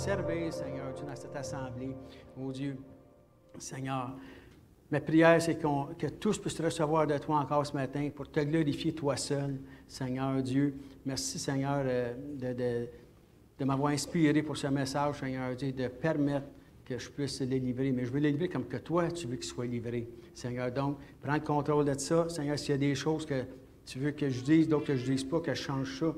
servir, Seigneur Dieu, dans cette assemblée. Oh Dieu, Seigneur, ma prière, c'est que tous puissent recevoir de toi encore ce matin pour te glorifier toi seul, Seigneur Dieu. Merci, Seigneur, de m'avoir inspiré pour ce message, Seigneur Dieu, de permettre que je puisse les livrer. Mais je veux les livrer comme que toi, tu veux qu'ils soient livrés, Seigneur. Donc, prends le contrôle de ça. Seigneur, s'il y a des choses que tu veux que je dise, d'autres que je ne dise pas, que je change ça,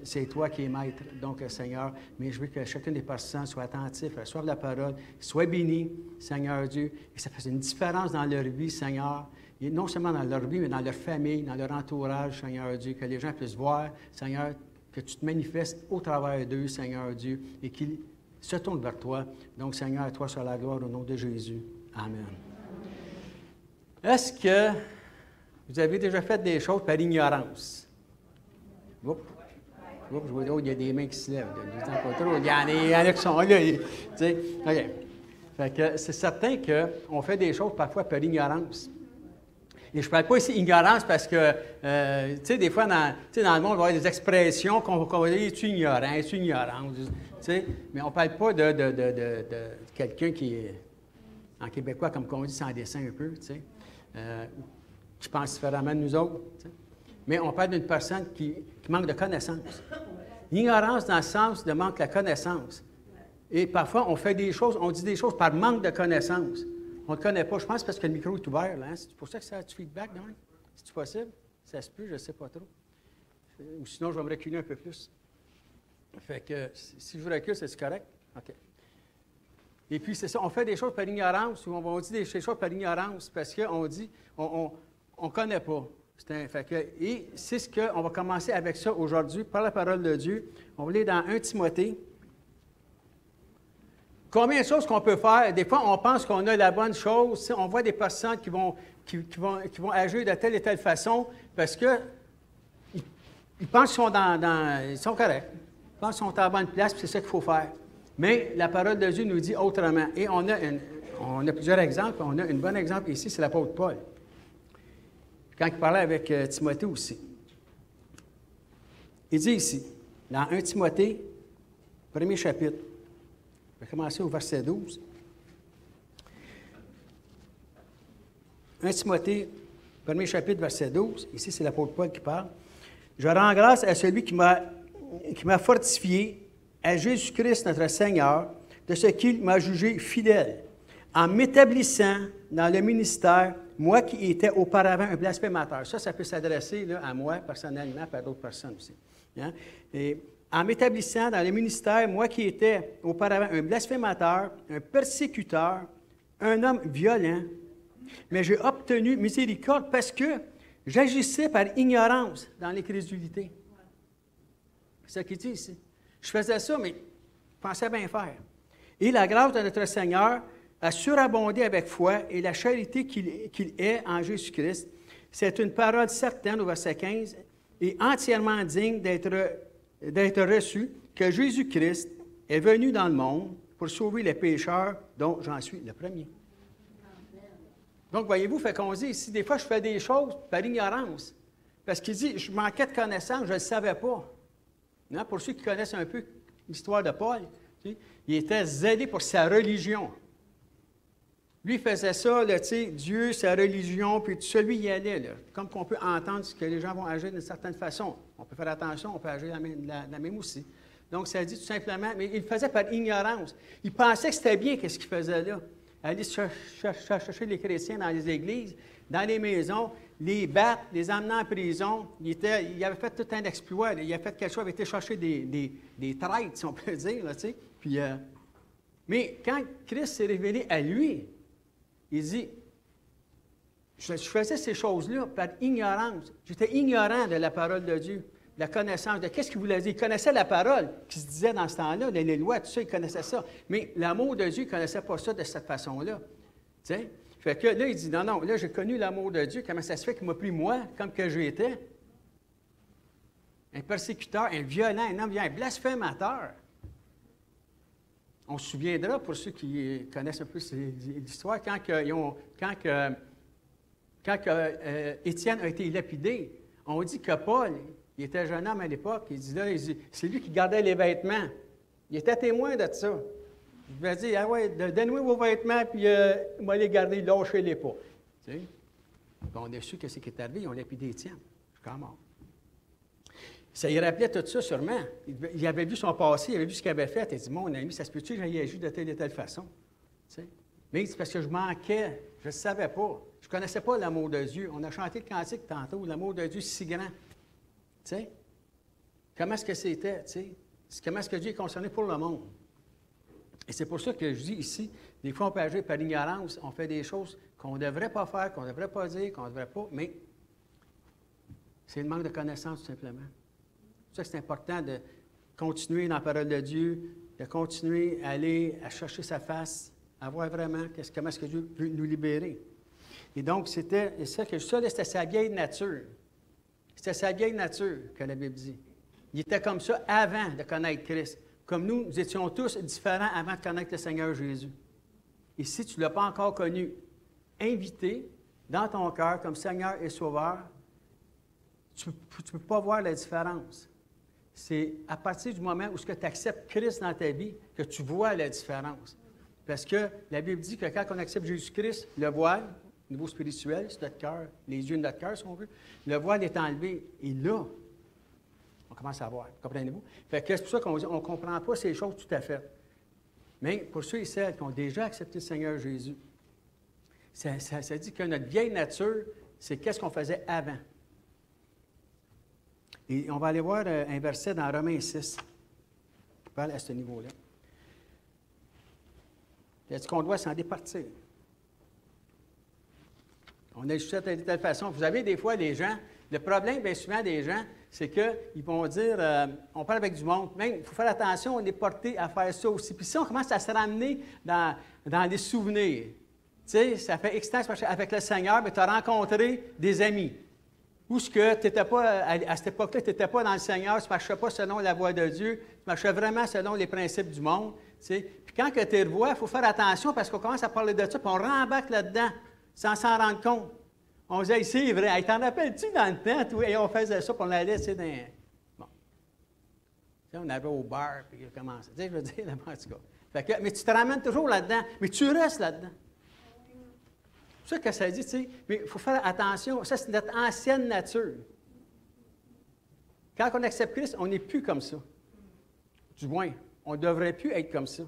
c'est toi qui es maître. Donc, Seigneur, mais je veux que chacune des personnes soit attentive, reçoive la parole, soit bénie, Seigneur Dieu, et ça fasse une différence dans leur vie, Seigneur. Et non seulement dans leur vie, mais dans leur famille, dans leur entourage, Seigneur Dieu, que les gens puissent voir, Seigneur, que tu te manifestes au travers d'eux, Seigneur Dieu, et qu'ils se tournent vers toi. Donc, Seigneur, à toi soit la gloire au nom de Jésus. Amen. Est-ce que vous avez déjà fait des choses par ignorance? Oups. Oups, je vois là, il y a des mains qui se lèvent. Il y en a qui sont là. Tu sais, OK. Fait que c'est certain qu'on fait des choses parfois par ignorance. Et je ne parle pas ici ignorance parce que, tu sais, des fois, dans le monde, on va avoir des expressions qu'on va dire « es-tu ignorant? Es-tu ignorant? » Tu sais, mais on ne parle pas de quelqu'un qui est, en québécois, comme on dit, sans dessin un peu, tu sais, qui pense différemment de nous autres, tu sais. Mais on parle d'une personne qui manque de connaissance. L'ignorance dans le sens de manque de connaissance. Et parfois, on fait des choses, on dit des choses par manque de connaissance. On ne le connaît pas. Je pense parce que le micro est ouvert. Là, hein? C'est pour ça que ça a du feedback, non? C'est-tu possible? Ça se peut, je ne sais pas trop. Ou sinon, je vais me reculer un peu plus. Fait que si je vous recule, c'est correct? OK. Et puis, c'est ça, on fait des choses par ignorance, ou on dit des choses par ignorance parce qu'on dit, on ne connaît pas. Et c'est ce qu'on va commencer avec ça aujourd'hui, par la parole de Dieu. On va aller dans 1 Timothée. Combien de choses qu'on peut faire? Des fois, on pense qu'on a la bonne chose. On voit des personnes qui vont agir de telle et telle façon parce qu'ils pensent qu'ils sont, ils sont corrects. Ils pensent qu'ils sont à la bonne place, puis c'est ça qu'il faut faire. Mais la parole de Dieu nous dit autrement. Et on a plusieurs exemples. On a un bon exemple ici, c'est l'apôtre Paul. Quand il parlait avec Timothée aussi. Il dit ici, dans 1 Timothée, premier chapitre, je vais commencer au verset 12. 1 Timothée, premier chapitre, verset 12. Ici, c'est l'apôtre Paul qui parle. « Je rends grâce à celui qui m'a fortifié, à Jésus-Christ notre Seigneur, de ce qu'il m'a jugé fidèle, en m'établissant dans le ministère, moi qui étais auparavant un blasphémateur. » Ça peut s'adresser là, à moi personnellement, par d'autres personnes aussi. Hein? Et en m'établissant dans le ministère, moi qui étais auparavant un blasphémateur, un persécuteur, un homme violent, mais j'ai obtenu miséricorde parce que j'agissais par ignorance dans l'incrédulité. C'est ce qu'il dit ici. Je faisais ça, mais je pensais bien faire. Et la grâce de notre Seigneur a surabondé avec foi et la charité qu'il est en Jésus-Christ. C'est une parole certaine au verset 15 et entièrement digne d'être reçue que Jésus-Christ est venu dans le monde pour sauver les pécheurs dont j'en suis le premier. Donc, voyez-vous, fait qu'on dit ici, des fois, je fais des choses par ignorance. Parce qu'il dit, je manquais de connaissances, je ne le savais pas. Non? Pour ceux qui connaissent un peu l'histoire de Paul, tu sais, il était zélé pour sa religion. Lui, il faisait ça, là, tu sais, Dieu, sa religion, puis tout ça, lui, il y allait. Là, comme qu'on peut entendre que les gens vont agir d'une certaine façon. On peut faire attention, on peut agir la même aussi. Donc, ça dit tout simplement, mais il le faisait par ignorance. Il pensait que c'était bien qu'est-ce qu'il faisait là. Aller chercher les chrétiens dans les églises, dans les maisons, les battre, les emmener en prison. Il avait fait tout un exploit. Il avait fait quelque chose, il avait été chercher des traîtres, si on peut dire. Là, tu sais. Puis, mais quand Christ s'est révélé à lui, il dit, je faisais ces choses-là par ignorance. J'étais ignorant de la parole de Dieu, de la connaissance de qu'est-ce qu'il voulait dire. Il connaissait la parole qui se disait dans ce temps-là, les lois, tout ça, il connaissait ça. Mais l'amour de Dieu, il ne connaissait pas ça de cette façon-là. Tu sais? Fait que là, il dit, non, là, j'ai connu l'amour de Dieu. Comment ça se fait qu'il m'a pris moi, comme que j'étais? Un persécuteur, un violent, un homme violent, un blasphémateur. On se souviendra, pour ceux qui connaissent un peu l'histoire, quand Étienne a été lapidé, on dit que Paul, il était jeune homme à l'époque, il dit, c'est lui qui gardait les vêtements Il était témoin de ça. Il m'a dit, ah ouais, donnez-moi vos vêtements, puis il m'a les garder, lâchez-les pas. Tu sais? Puis on a su que c'est qui est arrivé, ils ont lapidé Étienne. Je suis mort. Ça y rappelait tout ça, sûrement. Il avait vu son passé, il avait vu ce qu'il avait fait. Il dit, mon ami, ça se peut-tu que j'aille agir de telle et telle façon? Tu sais? Mais c'est parce que je manquais, je ne savais pas. Je ne connaissais pas l'amour de Dieu. On a chanté le cantique tantôt, l'amour de Dieu si grand. Tu sais? Comment est-ce que c'était, tu sais? Comment est-ce que Dieu est concerné pour le monde? Et c'est pour ça que je dis ici, des fois on peut agir par ignorance, on fait des choses qu'on ne devrait pas faire, qu'on ne devrait pas dire, qu'on ne devrait pas, mais c'est le manque de connaissance tout simplement. C'est pour ça que c'est important de continuer dans la parole de Dieu, de continuer à aller à chercher sa face, à voir vraiment comment est-ce que Dieu veut nous libérer. Et donc, c'était sa vieille nature. C'était sa vieille nature que la Bible dit. Il était comme ça avant de connaître Christ. Comme nous étions tous différents avant de connaître le Seigneur Jésus. Et si tu ne l'as pas encore connu, invité dans ton cœur comme Seigneur et Sauveur, tu ne peux pas voir la différence. C'est à partir du moment où tu acceptes Christ dans ta vie que tu vois la différence. Parce que la Bible dit que quand on accepte Jésus-Christ, le voile, au niveau spirituel, c'est notre cœur, les yeux de notre cœur, si on veut, le voile est enlevé. Et là, on commence à voir. Comprenez-vous? Fait que c'est pour ça qu'on ne comprend pas ces choses tout à fait. Mais pour ceux et celles qui ont déjà accepté le Seigneur Jésus, ça dit que notre vieille nature, c'est qu'est-ce qu'on faisait avant. Et on va aller voir un verset dans Romains 6 qui parle à ce niveau-là. Il dit qu'on doit s'en départir. On a juste de telle façon. Vous savez, des fois, les gens, le problème, bien souvent, des gens, c'est qu'ils vont dire, on parle avec du monde, même, il faut faire attention, on est porté à faire ça aussi. Puis si on commence à se ramener dans les souvenirs, tu sais, ça fait extase avec le Seigneur, mais tu as rencontré des amis. Ou ce que tu n'étais pas, à cette époque-là, tu n'étais pas dans le Seigneur, tu ne marchais pas selon la voie de Dieu, tu marchais vraiment selon les principes du monde. Tu sais. Puis quand tu les revois, il faut faire attention parce qu'on commence à parler de ça, puis on rembarque là-dedans, sans s'en rendre compte. On disait, c'est vrai, hey, t'en rappelles-tu dans le temps? Toi? Et on faisait ça, puis on allait, tu sais, dans... Bon. Tu sais, on allait au bar, puis on commençait. Tu sais, je veux dire, en tout cas. Fait que, mais tu te ramènes toujours là-dedans, mais tu restes là-dedans. C'est ça que ça dit, tu sais. Mais il faut faire attention. Ça, c'est notre ancienne nature. Quand on accepte Christ, on n'est plus comme ça. Du moins, on ne devrait plus être comme ça.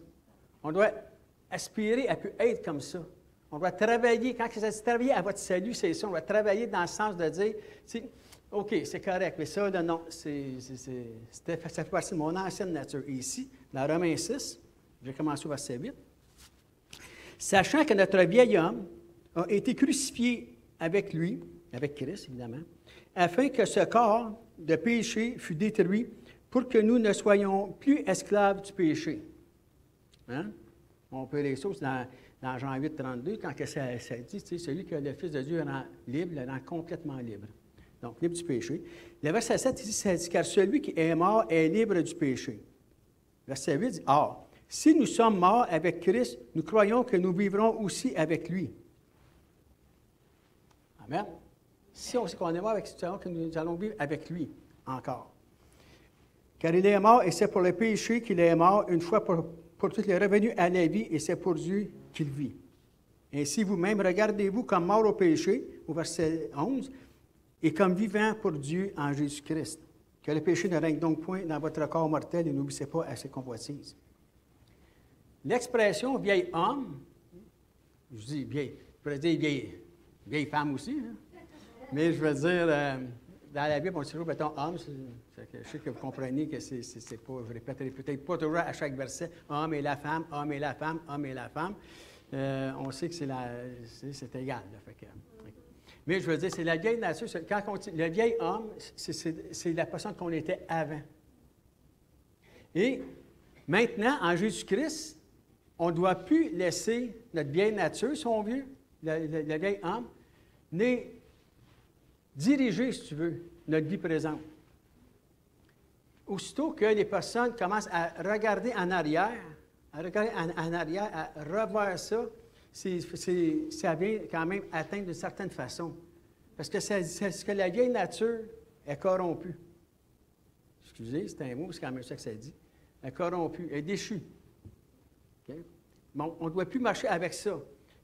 On doit aspirer à plus être comme ça. On doit travailler. Quand ça dit travailler à votre salut, c'est ça. On doit travailler dans le sens de dire, OK, c'est correct, mais ça, là, non, ça fait partie de mon ancienne nature. Et ici, dans Romains 6, je vais commencer au verset 8. Sachant que notre vieil homme a été crucifié avec lui, avec Christ, évidemment, afin que ce corps de péché fût détruit pour que nous ne soyons plus esclaves du péché. Hein? On peut lire ça aussi dans Jean 8, 32, quand ça dit, celui que le Fils de Dieu rend libre, le rend complètement libre. Donc, libre du péché. Le verset 7, il dit, ça dit, car celui qui est mort est libre du péché. Verset 8 dit, or, si nous sommes morts avec Christ, nous croyons que nous vivrons aussi avec lui. Amen. Si on sait qu'on est mort avec lui, que nous allons vivre avec lui encore. Car il est mort, et c'est pour le péché qu'il est mort, une fois pour toutes les revenus à la vie, et c'est pour Dieu qu'il vit. Ainsi, vous-même, regardez-vous comme mort au péché, au verset 11, et comme vivant pour Dieu en Jésus-Christ. Que le péché ne règne donc point dans votre corps mortel, et n'oubliez pas à ses convoitises. L'expression vieil homme, je dis vieille, je pourrais dire vieille femme aussi, hein? Mais je veux dire, dans la Bible, on dit toujours, mettons, homme, je sais que vous comprenez que c'est pas, je répéterai peut-être pas toujours à chaque verset, homme et la femme, homme et la femme, homme et la femme. On sait que c'est égal. Là, fait que, mais je veux dire, c'est la vieille nature, quand on dit, le vieil homme, c'est la personne qu'on était avant. Et maintenant, en Jésus-Christ, on ne doit plus laisser notre vieille nature, si on veut, le vieil homme, diriger, si tu veux, notre vie présente. Aussitôt que les personnes commencent à regarder en arrière, à revoir ça, ça vient quand même atteindre d'une certaine façon. Parce que c'est que la vieille nature est corrompue. Excusez, c'est un mot, c'est quand même ça que ça dit. elle est corrompue, elle est déchue. Okay? Bon, on ne doit plus marcher avec ça.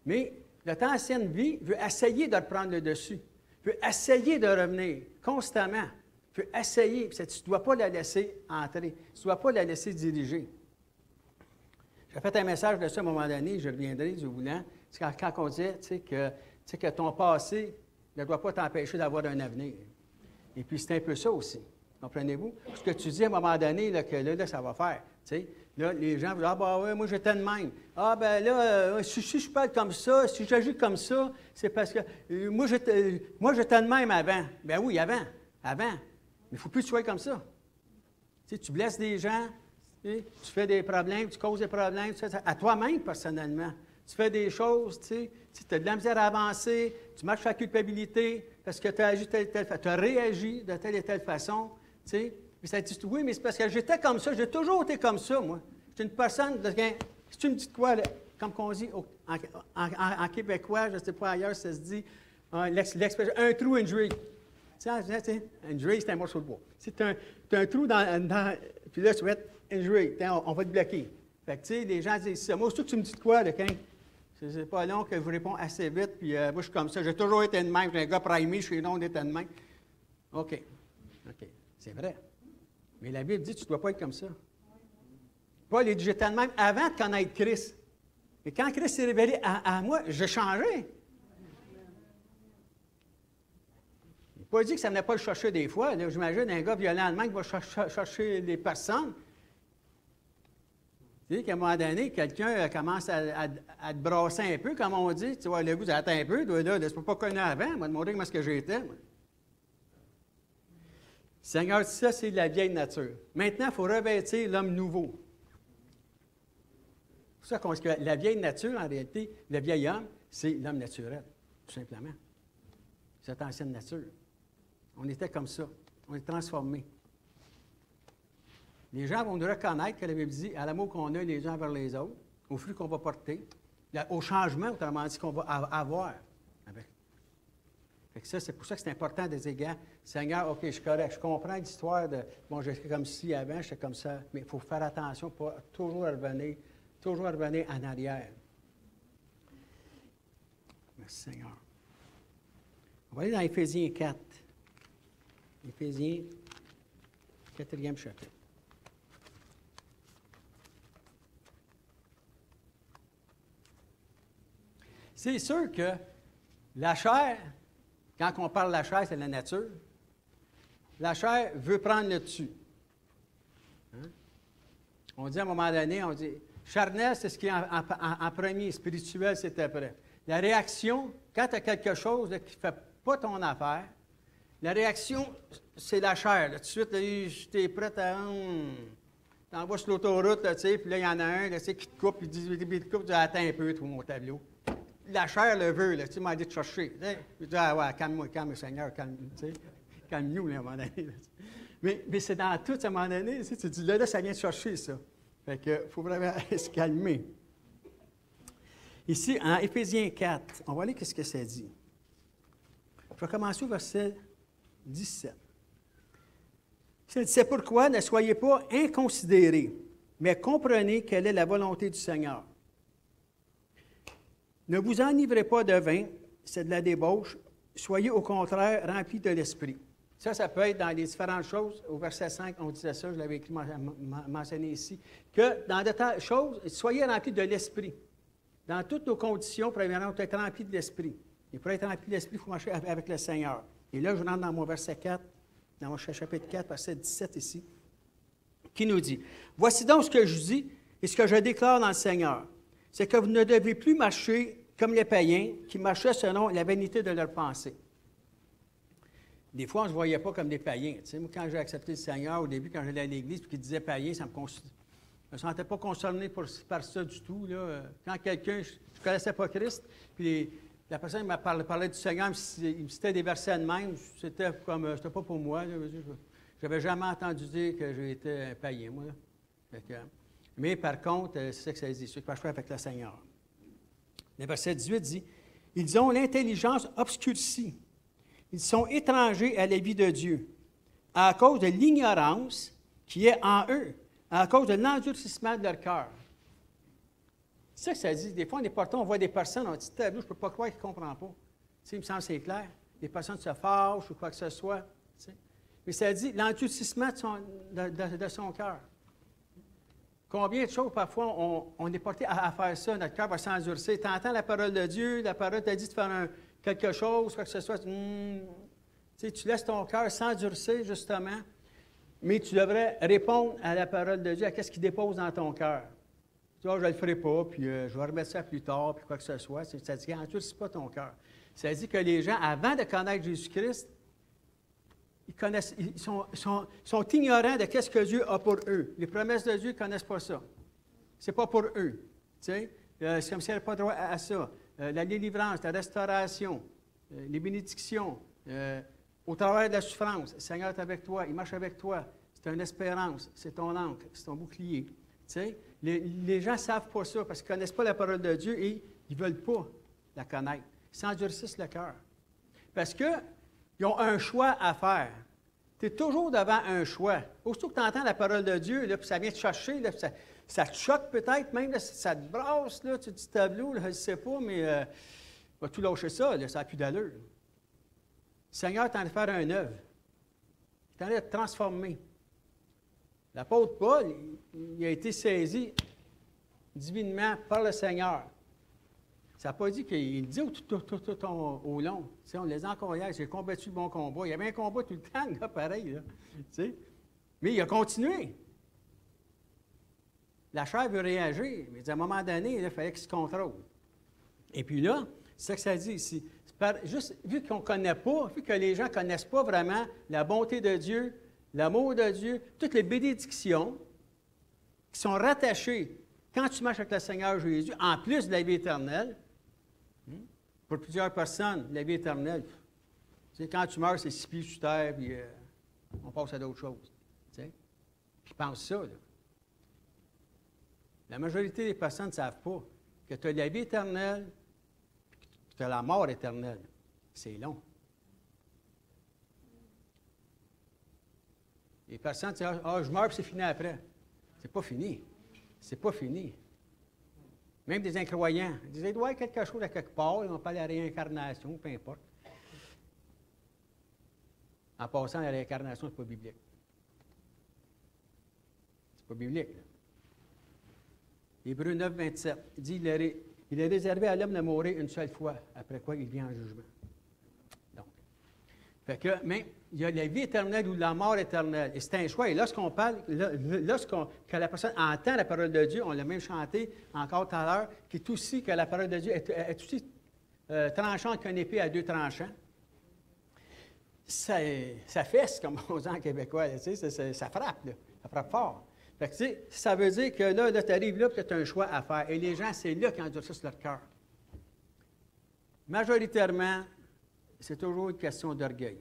Mais notre ancienne vie veut essayer de reprendre le dessus, veut essayer de revenir constamment, veut essayer. Tu ne dois pas la laisser entrer, tu ne dois pas la laisser diriger. J'ai fait un message de ça à un moment donné, je reviendrai du voulant. C'est quand on disait que ton passé ne doit pas t'empêcher d'avoir un avenir. Et puis, c'est un peu ça aussi. Comprenez-vous? Ce que tu dis à un moment donné, là, que là, ça va faire. Là, les gens vont dire, ah, ben ouais, moi, j'étais de même. Ah, ben là, si je parle comme ça, si j'agis comme ça, c'est parce que moi, j'étais de même avant. Ben oui, avant. Mais il ne faut plus que tu sois comme ça. Tu blesses des gens, tu fais des problèmes, tu causes des problèmes, à toi-même, personnellement. Tu fais des choses, tu as de la misère à avancer, tu marches sur la culpabilité parce que tu as agi de telle façon, tu as réagi de telle et telle façon. Puis ça dit, oui, mais c'est parce que j'étais comme ça, j'ai toujours été comme ça, moi. J'étais une personne, si tu me dis quoi, là, comme on dit en québécois, je ne sais pas ailleurs, ça se dit, l'expression, un trou, une juille. Une juille, c'est un morceau de bois. C'est un trou dans puis là, tu vas être une juille, on va te bloquer. Fait que, tu sais, les gens disent ça. Moi, surtout que tu me dis de quoi, là, c'est pas long que je vous réponds assez vite, puis moi, je suis comme ça. J'ai toujours été de même. J'ai un gars primé, je suis non d'être de même. OK. C'est vrai. Mais la Bible dit que tu ne dois pas être comme ça. Paul, il dit, j'étais de même avant de connaître Christ. Mais quand Christ s'est révélé à moi, j'ai changé. Il n'a pas dit que ça ne venait pas le chercher des fois. J'imagine un gars violent allemand qui va chercher les personnes. Tu sais qu'à un moment donné, quelqu'un commence à te brasser un peu, comme on dit. Tu vois, le goût, attends un peu, là, je ne peux pas connaître avant. Il m'a demandé comment est-ce que j'étais. Seigneur, ça, c'est la vieille nature. Maintenant, il faut revêtir l'homme nouveau. C'est pour ça que la vieille nature, en réalité, le vieil homme, c'est l'homme naturel, tout simplement. Cette ancienne nature. On était comme ça. On est transformés. Les gens vont nous reconnaître que la Bible dit à l'amour qu'on a les uns vers les autres, au fruit qu'on va porter, au changement, autrement dit, qu'on va avoir. Fait que ça, c'est pour ça que c'est important des égards. Seigneur, OK, je suis correct, je comprends l'histoire de, bon, j'étais comme ci avant, j'étais comme ça, mais il faut faire attention pour toujours revenir en arrière. Merci Seigneur. On va aller dans Éphésiens 4. Éphésiens, 4e chapitre. C'est sûr que la chair, quand on parle de la chair, c'est la nature. La chair veut prendre le dessus. Hein? On dit à un moment donné, on dit, charnel, c'est ce qui est en premier, spirituel, c'est après. La réaction, quand tu as quelque chose là, qui ne fait pas ton affaire, la réaction, c'est la chair. Là. Tout de suite, tu es prêt à... Tu envoies sur l'autoroute, tu sais, puis là, il y en a un là, qui te coupe, il dit, tu dis, attends un peu, toi, mon tableau. La chair le veut, là, tu sais, m'a dit de chercher. Je dis, ah ouais, calme-moi, calme, Seigneur, calme-nous, là, à un moment donné. Là. Mais c'est dans tout, à un moment donné, tu dis, là, ça vient de chercher, ça. Fait que, il faut vraiment se calmer. Ici, en Éphésiens 4, on va aller qu'est-ce que ça dit. Je vais commencer au verset 17. Ça dit, c'est pourquoi ne soyez pas inconsidérés, mais comprenez quelle est la volonté du Seigneur. Ne vous enivrez pas de vin, c'est de la débauche. Soyez au contraire remplis de l'Esprit. Ça peut être dans les différentes choses. Au verset 5, on disait ça, je l'avais écrit mentionné ici, que dans de telles choses, soyez remplis de l'Esprit. Dans toutes nos conditions, premièrement, on doit être remplis de l'Esprit. Et pour être rempli de l'Esprit, il faut marcher avec le Seigneur. Et là, je rentre dans mon verset 4, dans mon chapitre 4, verset 17 ici, qui nous dit, « Voici donc ce que je dis et ce que je déclare dans le Seigneur. C'est que vous ne devez plus marcher comme les païens qui marchaient selon la vanité de leurs pensées. » Des fois, on ne se voyait pas comme des païens. Tu sais, moi, quand j'ai accepté le Seigneur, au début, quand j'allais à l'Église, puis qu'il disait païen, je ne me sentais pas concerné par ça du tout. Là. Quand quelqu'un, je ne connaissais pas Christ, puis la personne parlait du Seigneur, il me citait des versets de même, c'était comme, c'était pas pour moi. Je n'avais jamais entendu dire que j'étais un païen, moi. Mais par contre, c'est ça que ça dit, ce que je fais avec le Seigneur. Le verset 18 dit, « Ils ont l'intelligence obscurcie. Ils sont étrangers à la vie de Dieu, à cause de l'ignorance qui est en eux, à cause de l'endurcissement de leur cœur. C'est ça que ça dit. Des fois, on est porté, on voit des personnes, on dit, tableau, je ne peux pas croire qu'ils ne comprennent pas. Tu sais, il me semble que c'est clair. Des personnes se fâchent ou quoi que ce soit. Tu sais. Mais ça dit l'endurcissement de son cœur. Combien de choses, parfois, on est porté à faire ça, notre cœur va s'endurcir. Tu entends la parole de Dieu, la parole t'a dit de faire quelque chose, quoi que ce soit. Tu laisses ton cœur s'endurcir, justement, mais tu devrais répondre à la parole de Dieu, à ce qu'il dépose dans ton cœur. Tu dis, je ne le ferai pas, puis je vais remettre ça plus tard, puis quoi que ce soit. Ça dit, n'endurcis pas ton cœur. Ça dit que les gens, avant de connaître Jésus-Christ, ils sont ignorants de ce que Dieu a pour eux. Les promesses de Dieu, ils ne connaissent pas ça. Ce n'est pas pour eux. C'est comme s'ils n'avaient pas droit à ça. La délivrance, la restauration, les bénédictions, au travers de la souffrance, le Seigneur est avec toi, il marche avec toi. C'est une espérance, c'est ton ancre, c'est ton bouclier. Les gens ne savent pas ça parce qu'ils ne connaissent pas la parole de Dieu et ils ne veulent pas la connaître. Ils s'endurcissent le cœur. Parce qu'ils ont un choix à faire. Tu es toujours devant un choix. Aussitôt que tu entends la parole de Dieu, là, puis ça vient te chercher, là, ça te choque peut-être même, là, ça te brasse, là, tu dis tableau, là, je ne sais pas, mais va tout lâcher ça, là, ça n'a plus d'allure. Le Seigneur t'en a fait un œuvre. Il t'en a transformé. L'apôtre Paul, il a été saisi divinement par le Seigneur. Ça n'a pas dit qu'il dit tout au long. Tu sais, on les a encore hier, j'ai combattu le bon combat. Il y avait un combat tout le temps, là, pareil. Là, tu sais. Mais il a continué. La chair veut réagir, mais à un moment donné, il fallait qu'il se contrôle. Et puis là, c'est ça que ça dit ici. Juste, vu qu'on ne connaît pas, vu que les gens ne connaissent pas vraiment la bonté de Dieu, l'amour de Dieu, toutes les bénédictions qui sont rattachées quand tu marches avec le Seigneur Jésus, en plus de la vie éternelle. Pour plusieurs personnes, la vie éternelle, tu sais, quand tu meurs, c'est 6 pieds sur terre, puis on passe à d'autres choses. Tu sais? Puis pense ça, là. La majorité des personnes ne savent pas que tu as la vie éternelle, que tu as la mort éternelle. C'est long. Les personnes disent, je meurs, puis c'est fini après. C'est pas fini. C'est pas fini. Même des incroyants. Ils disaient, il doit y avoir quelque chose à quelque part, ils vont pas à la réincarnation, peu importe. En passant, la réincarnation, ce n'est pas biblique. C'est pas biblique, là. Hébreux 9, 27, il dit, il est réservé à l'homme de mourir une seule fois, après quoi il vient en jugement. Donc, fait que, mais il y a la vie éternelle ou la mort éternelle. Et c'est un choix. Et lorsqu'on parle, quand la personne entend la parole de Dieu, on l'a même chanté encore tout à l'heure, qui est aussi que la parole de Dieu est aussi tranchante qu'une épée à 2 tranchants. Ça fesse, comme on dit en québécois. Tu sais, ça frappe, là. Ça frappe fort. Fait que, tu sais, ça veut dire que là tu arrives là et tu as un choix à faire. Et les gens, c'est là qu'ils endurcissent leur cœur. Majoritairement, c'est toujours une question d'orgueil.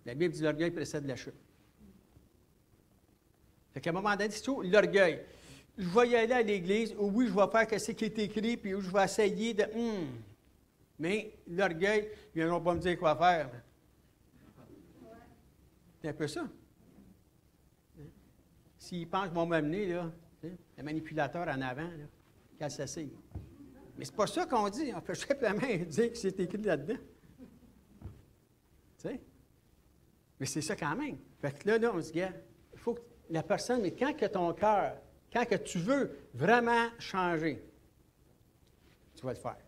La Bible dit l'orgueil précède la chute. Fait qu'à un moment donné, c'est toujours l'orgueil. Je vais y aller à l'église, ou oui, je vais faire ce qui est écrit, puis je vais essayer de... Mais l'orgueil, ils ne viendront pas me dire quoi faire. C'est un peu ça. S'ils pensent qu'ils vont m'amener, là, le manipulateur en avant, là, qu'elle s'assied. Mais c'est pas ça qu'on dit. On peut simplement dire que c'est écrit là-dedans. Tu sais? Mais c'est ça quand même. Fait que là on se dit, il faut que la personne, mais quand que ton cœur, quand que tu veux vraiment changer, tu vas le faire.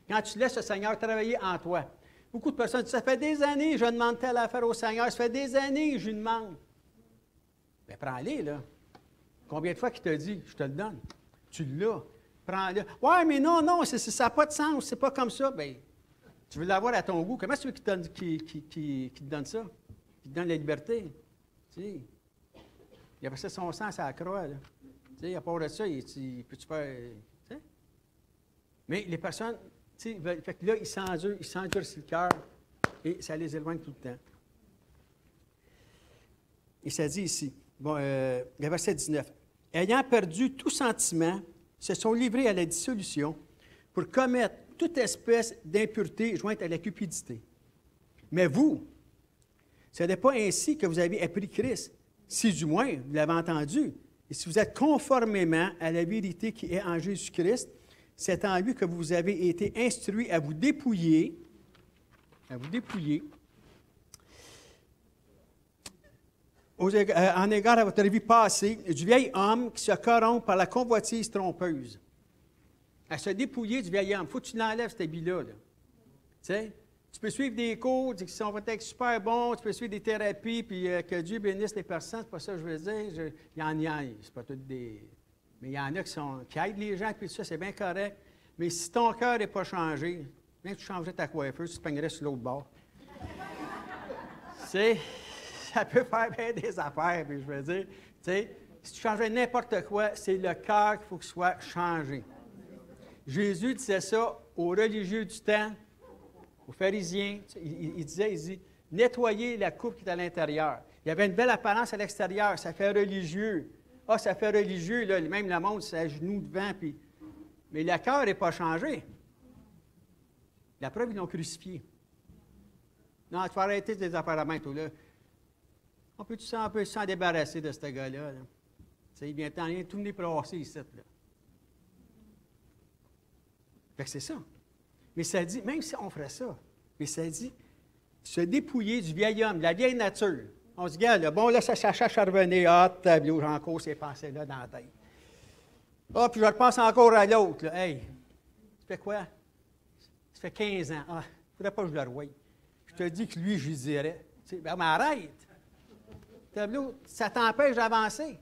Quand tu laisses le Seigneur travailler en toi. Beaucoup de personnes disent, ça fait des années que je demande telle affaire au Seigneur, ça fait des années que je lui demande. Bien, prends-les, là. Combien de fois qu'il t'a dit, je te le donne? Tu l'as. Prends-le. Ouais, mais non, ça n'a pas de sens, c'est pas comme ça. Bien, tu veux l'avoir à ton goût. Comment tu veux qu'il te donne ça? Qu'il te donne la liberté? Tu sais, il a passé son sang à la croix, là. Tu sais, à part de ça, peux-tu faire... Tu sais? Mais les personnes, tu sais, fait que là, ils s'endurcissent le cœur et ça les éloigne tout le temps. Et ça dit ici, le verset 19, « Ayant perdu tout sentiment, se sont livrés à la dissolution pour commettre toute espèce d'impureté jointe à la cupidité. Mais vous, ce n'est pas ainsi que vous avez appris Christ, Si du moins, vous l'avez entendu, et si vous êtes conformément à la vérité qui est en Jésus-Christ, c'est en lui que vous avez été instruits à vous dépouiller, en égard à votre vie passée, du vieil homme qui se corrompt par la convoitise trompeuse. À se dépouiller du vieil homme. Il faut que tu l'enlèves, cet habit-là. Là. Tu sais? Tu peux suivre des cours qui sont peut-être super bons, tu peux suivre des thérapies, puis que Dieu bénisse les personnes, c'est pas ça que je veux dire. Il y en a, c'est pas toutes des... Mais il y en a qui aident les gens, puis ça, c'est bien correct. Mais si ton cœur n'est pas changé, même que tu changerais ta coiffeuse, tu te peignerais sur l'autre bord. Tu sais, ça peut faire bien des affaires, puis je veux dire, tu sais, si tu changerais n'importe quoi, c'est le cœur qu'il faut qu'il soit changé. Jésus disait ça aux religieux du temps, aux pharisiens. Il dit, nettoyez la coupe qui est à l'intérieur. Il y avait une belle apparence à l'extérieur, ça fait religieux. Ah, ça fait religieux, là, même le monde, c'est à genoux devant, puis... Mais le cœur n'est pas changé. La preuve, ils l'ont crucifié. Non, tu vas arrêter tes affaires à main, toi, là. On peut s'en débarrasser de ce gars-là. Là. Il vient tout venir brasser ici, là. Fait que c'est ça. Mais ça dit, même si on ferait ça, mais ça dit, se dépouiller du vieil homme, de la vieille nature. On se dit, regarde, bon, là, ça cherche à revenir. Ah, tableau, j'ai encore ces pensées-là dans la tête. Ah, puis je repense encore à l'autre. Là. Hey, tu fais quoi? Ça fait 15 ans. Ah, il ne faudrait pas que je le revoie. Je te dis que lui, je lui dirais. Ben, mais arrête! Tableau, ça t'empêche d'avancer.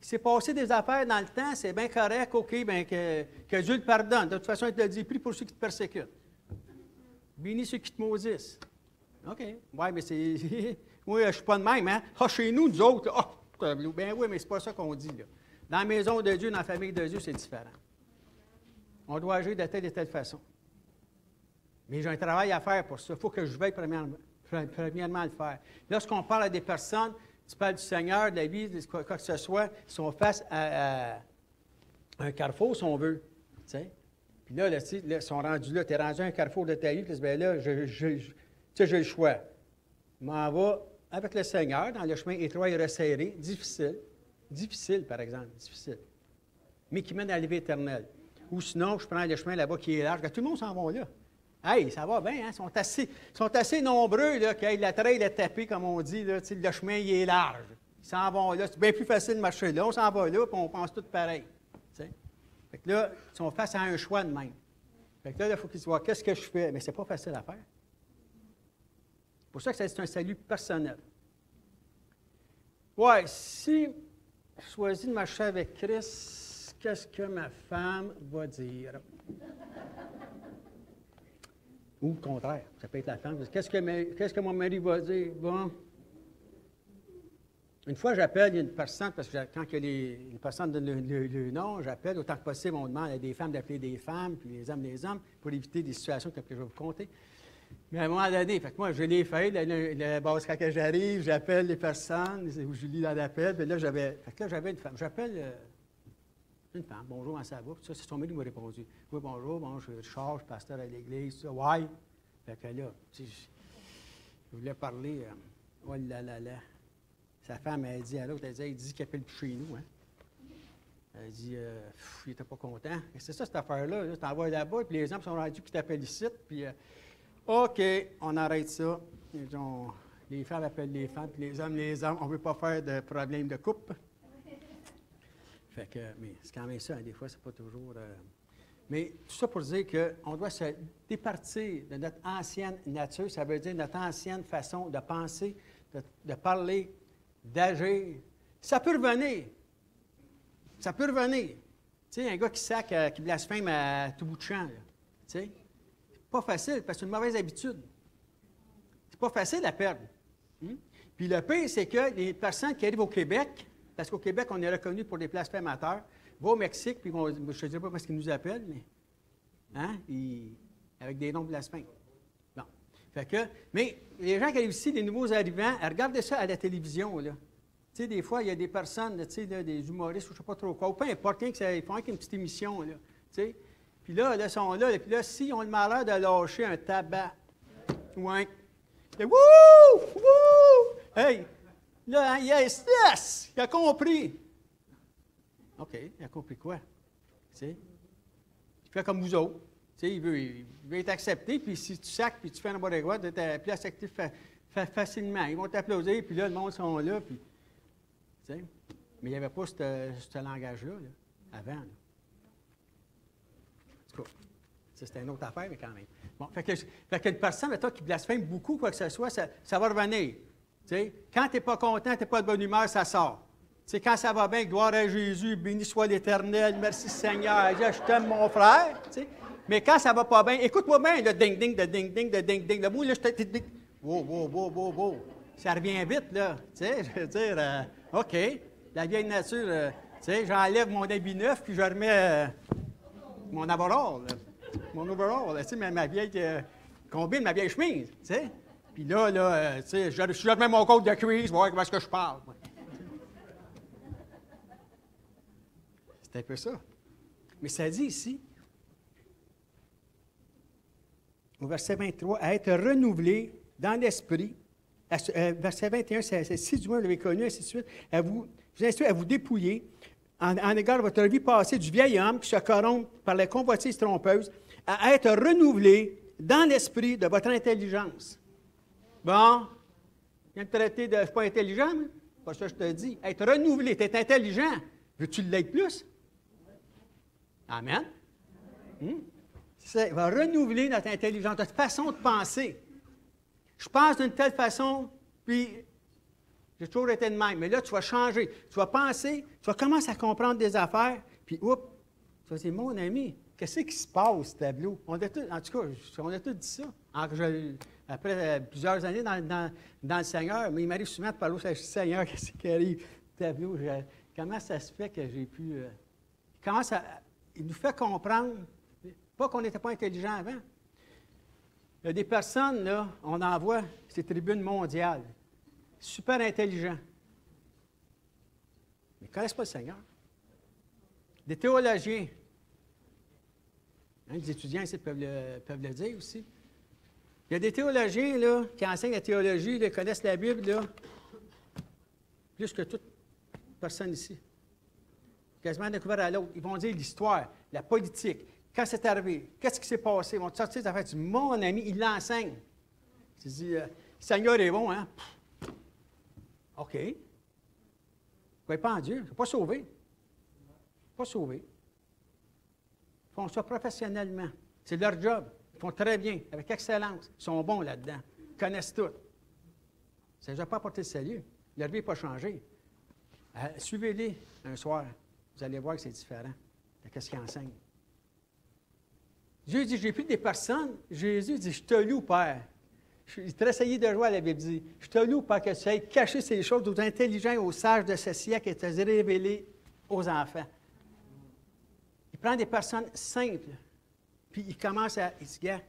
Il s'est passé des affaires dans le temps, c'est bien correct, OK, bien que Dieu le pardonne. De toute façon, il te le dit, prie pour ceux qui te persécutent. Bénis ceux qui te maudissent. OK. Oui, mais c'est... Oui, je ne suis pas de même, hein? Ah, chez nous, nous autres, tableau. Ben oui, mais c'est pas ça qu'on dit, là. Dans la maison de Dieu, dans la famille de Dieu, c'est différent. On doit agir de telle et telle façon. Mais j'ai un travail à faire pour ça. Il faut que je veuille premièrement le faire. Lorsqu'on parle à des personnes, tu parles du Seigneur, de la vie, de quoi que ce soit, ils sont face à un carrefour, si on veut. T'sais? Puis là, ils sont rendus là. Tu es rendu à un carrefour de ta vie, puis bien là, j'ai le choix. Je m'en vais avec le Seigneur dans le chemin étroit et resserré, difficile, par exemple, difficile, mais qui mène à la vie éternelle. Ou sinon, je prends le chemin là-bas qui est large. Tout le monde s'en va là. Hey, ça va bien, hein? Ils sont assez nombreux, là, que la trail est tapée, comme on dit, là, le chemin, il est large. Ils s'en vont là. C'est bien plus facile de marcher là. On s'en va là, puis on pense tout pareil. T'sais? Fait que là, ils sont face à un choix de même. Fait que là, il faut qu'ils se voient, qu'est-ce que je fais? Mais c'est pas facile à faire. C'est pour ça que c'est un salut personnel. Ouais, si je choisis de marcher avec Christ, qu'est-ce que ma femme va dire? Ou le contraire, ça peut être la femme. Qu'est-ce que mon mari va dire? Bon. Une fois, j'appelle une personne, parce que quand les personnes donnent le nom, j'appelle, autant que possible, on demande à des femmes d'appeler des femmes, puis les hommes, pour éviter des situations comme que je vais vous conter. Mais à un moment donné, fait que moi, je l'ai fait, quand j'arrive, j'appelle les personnes, je lis dans l'appel, puis là, j'avais une femme. J'appelle une femme, bonjour, comment ça va? Puis ça, c'est son mari qui m'a répondu. Oui, bonjour, je suis Richard, je suis pasteur à l'église, ça, ouais. Fait que là, je voulais parler, oh là là là. Sa femme, elle dit à l'autre, elle dit qu'il appelle plus chez nous, hein. Elle dit, il n'était pas content. C'est ça, cette affaire-là, là, tu t'envoies là-bas, puis les hommes sont rendus, puis t'appellent ici, puis OK, on arrête ça. Les femmes appellent les femmes, puis les hommes, on ne veut pas faire de problème de couple. Fait que, mais c'est quand même ça, hein, des fois, c'est pas toujours... Mais tout ça pour dire qu'on doit se départir de notre ancienne nature, ça veut dire notre ancienne façon de penser, de parler, d'agir. Ça peut revenir. Ça peut revenir. Tu sais, un gars qui blasphème à tout bout de champ, là. Tu sais, c'est pas facile, parce que c'est une mauvaise habitude. C'est pas facile à perdre. Puis le pire, c'est que les personnes qui arrivent au Québec, parce qu'au Québec, on est reconnu pour des blasphémateurs, vont au Mexique, puis je ne te dirai pas parce qu'ils nous appellent, mais avec des noms blasphèmes. Bon. Fait que, mais les gens qui arrivent ici, les nouveaux arrivants, regardez ça à la télévision, là. Tu sais, des fois, il y a des personnes, tu sais, là, des humoristes, ou je ne sais pas trop quoi, ou peu importe, ils font avec une petite émission, là. Tu sais. Puis là, ils sont là, et puis là, s'ils ont le malheur de lâcher un tabac, ouais. Wouh! Wouh! Hey! Là, hein, yes, yes! Il a compris. OK, il a compris quoi? Tu sais? Il fait comme vous autres. Tu sais, il veut être accepté, puis si tu sacs, puis tu fais n'importe quoi, tu es plus accepté facilement. Ils vont t'applaudir, puis là, le monde sont là, puis... Tu sais? Mais il n'y avait pas ce langage-là, là, avant. Là. En tout cas, ça, c'était une autre affaire, mais quand même. Bon, fait qu'une personne, toi, qui blasphème beaucoup, quoi que ce soit, ça va revenir. Tu sais? Quand tu n'es pas content, tu n'es pas de bonne humeur, ça sort. Tu sais, quand ça va bien, gloire à Jésus, béni soit l'Éternel, merci Seigneur, je t'aime mon frère. Tu sais? Mais quand ça va pas bien, écoute-moi bien, le ding-ding, le ding-ding, le ding-ding, le mot, là, wow. Ça revient vite, là. Tu sais, je veux dire, OK, la vieille nature, tu sais, j'enlève mon habit neuf, puis je remets mon overall, là. Mon overall, là, tu sais, ma vieille combine, ma vieille chemise, tu sais. Puis là, tu sais, je remets mon côte de cuisse, voir comment est-ce que je parle. C'est un peu ça. Mais ça dit ici, au verset 23, à être renouvelé dans l'esprit. Verset 21, c'est si du moins vous l'avez connu, ainsi de suite, vous instruire à vous dépouiller en égard de votre vie passée du vieil homme qui se corrompt par les convoitises trompeuses, à être renouvelé dans l'esprit de votre intelligence. Bon, viens me traiter de. Je ne suis pas intelligent, mais c'est pas ça que je te dis. Être renouvelé, tu es intelligent. Veux-tu l'être plus? Amen. Ça va renouveler notre intelligence, notre façon de penser. Je pense d'une telle façon, puis j'ai toujours été de même. Mais là, tu vas changer. Tu vas penser, tu vas commencer à comprendre des affaires, puis oups, tu vas dire, mon ami, qu'est-ce qui se passe, ce tableau? En tout cas, on a tous dit ça. Après plusieurs années dans le Seigneur, mais il m'arrive souvent de parler au Seigneur, qu'est-ce qui arrive, tableau, comment ça se fait que j'ai pu... il nous fait comprendre, pas qu'on n'était pas intelligent avant. Il y a des personnes, là, on en voit, ces tribunes mondiales, super intelligents, mais ils ne connaissent pas le Seigneur. Des théologiens, hein, les étudiants ici peuvent le dire aussi. Il y a des théologiens là, qui enseignent la théologie, ils connaissent la Bible là, plus que toute personne ici. Quasiment d'un couvert à l'autre. Ils vont dire l'histoire, la politique, quand c'est arrivé, qu'est-ce qui s'est passé. Ils vont te sortir des affaires. Tu dis, mon ami, il l'enseigne. Tu dis, le Seigneur est bon, hein? OK. Ne croyez pas en Dieu. C'est pas sauvé. Pas sauvé. Ils font ça professionnellement. C'est leur job. Ils font très bien, avec excellence. Ils sont bons là-dedans. Ils connaissent tout. Ça ne les a pas apporté le salut. Leur vie n'est pas changé. Suivez-les un soir. Vous allez voir que c'est différent de ce qu'ils enseignent. Dieu dit, j'ai pris des personnes. Jésus dit, je te loue, Père. Il te essayé de jouer à la Bible dit, je te loue, Père, que tu aies caché ces choses aux intelligents et aux sages de ce siècle et te les révélées aux enfants. Il prend des personnes simples, puis il commence à... Il dit, gars,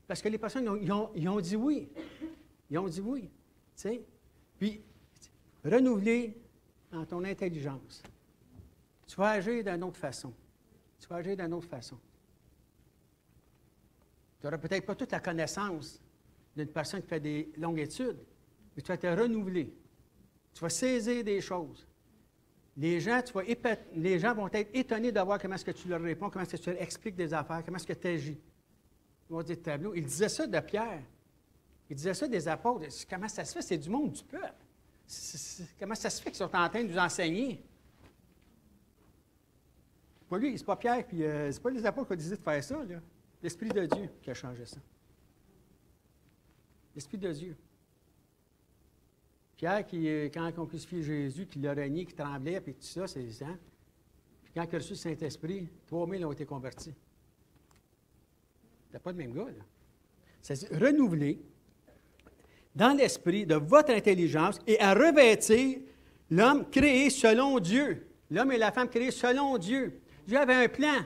parce que les personnes, ils ont dit oui. Ils ont dit oui. Tu sais? Puis, renouveler dans ton intelligence. Tu vas agir d'une autre façon. Tu vas agir d'une autre façon. Tu n'auras peut-être pas toute la connaissance d'une personne qui fait des longues études, mais tu vas te renouveler. Tu vas saisir des choses. Les gens vont être étonnés de voir comment est-ce que tu leur réponds, comment est-ce que tu leur expliques des affaires, comment est-ce que tu agis. Ils vont dire tableau. Il disait ça de Pierre. Il disait ça des apôtres. Comment ça se fait? C'est du monde du peuple. Comment ça se fait qu'ils sont en train de nous enseigner? Pas lui, c'est pas Pierre, puis c'est pas les apôtres qui ont décidé de faire ça, là. L'Esprit de Dieu qui a changé ça. L'Esprit de Dieu. Pierre, quand on crucifié Jésus, qui l'a renié, qui tremblait, puis tout ça, c'est ça. Puis quand il a reçu le Saint-Esprit, 3000 ont été convertis. C'était pas le même gars, là. C'est renouveler dans l'esprit de votre intelligence et à revêtir l'homme créé selon Dieu. L'homme et la femme créés selon Dieu. Dieu avait un plan.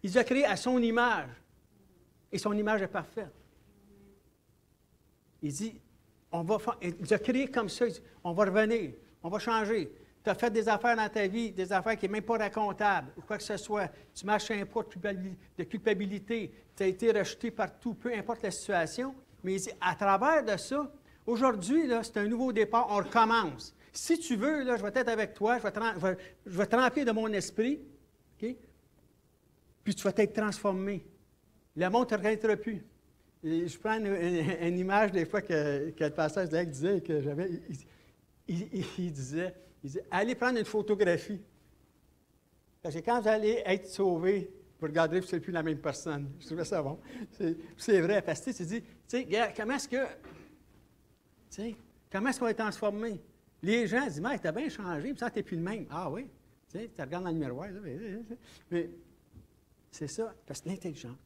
Il les a créés à son image. Et son image est parfaite. Il dit, il les a créés comme ça. Il dit, on va revenir, on va changer. Tu as fait des affaires dans ta vie, des affaires qui sont même pas racontables, ou quoi que ce soit. Tu marches un poids de culpabilité. Tu as été rejeté partout, peu importe la situation. Mais il dit, à travers de ça, Aujourd'hui, là, c'est un nouveau départ, on recommence. Si tu veux, là, je vais être avec toi, je vais te remplir de mon esprit, OK? Puis tu vas être transformé. Le monde ne te reconnaîtra plus. Et je prends une image des fois que le pasteur disait que j'avais. Il disait, allez prendre une photographie. Parce que quand vous allez être sauvé, vous regarderez, vous ne serez plus la même personne. Je trouvais ça bon. C'est vrai, parce que tu dis, comment est-ce qu'on est transformé? Les gens disent, mais tu as bien changé, puis ça, tu n'es plus le même. Ah oui? Tu regardes dans le miroir, là, mais c'est ça, parce que l'intelligence.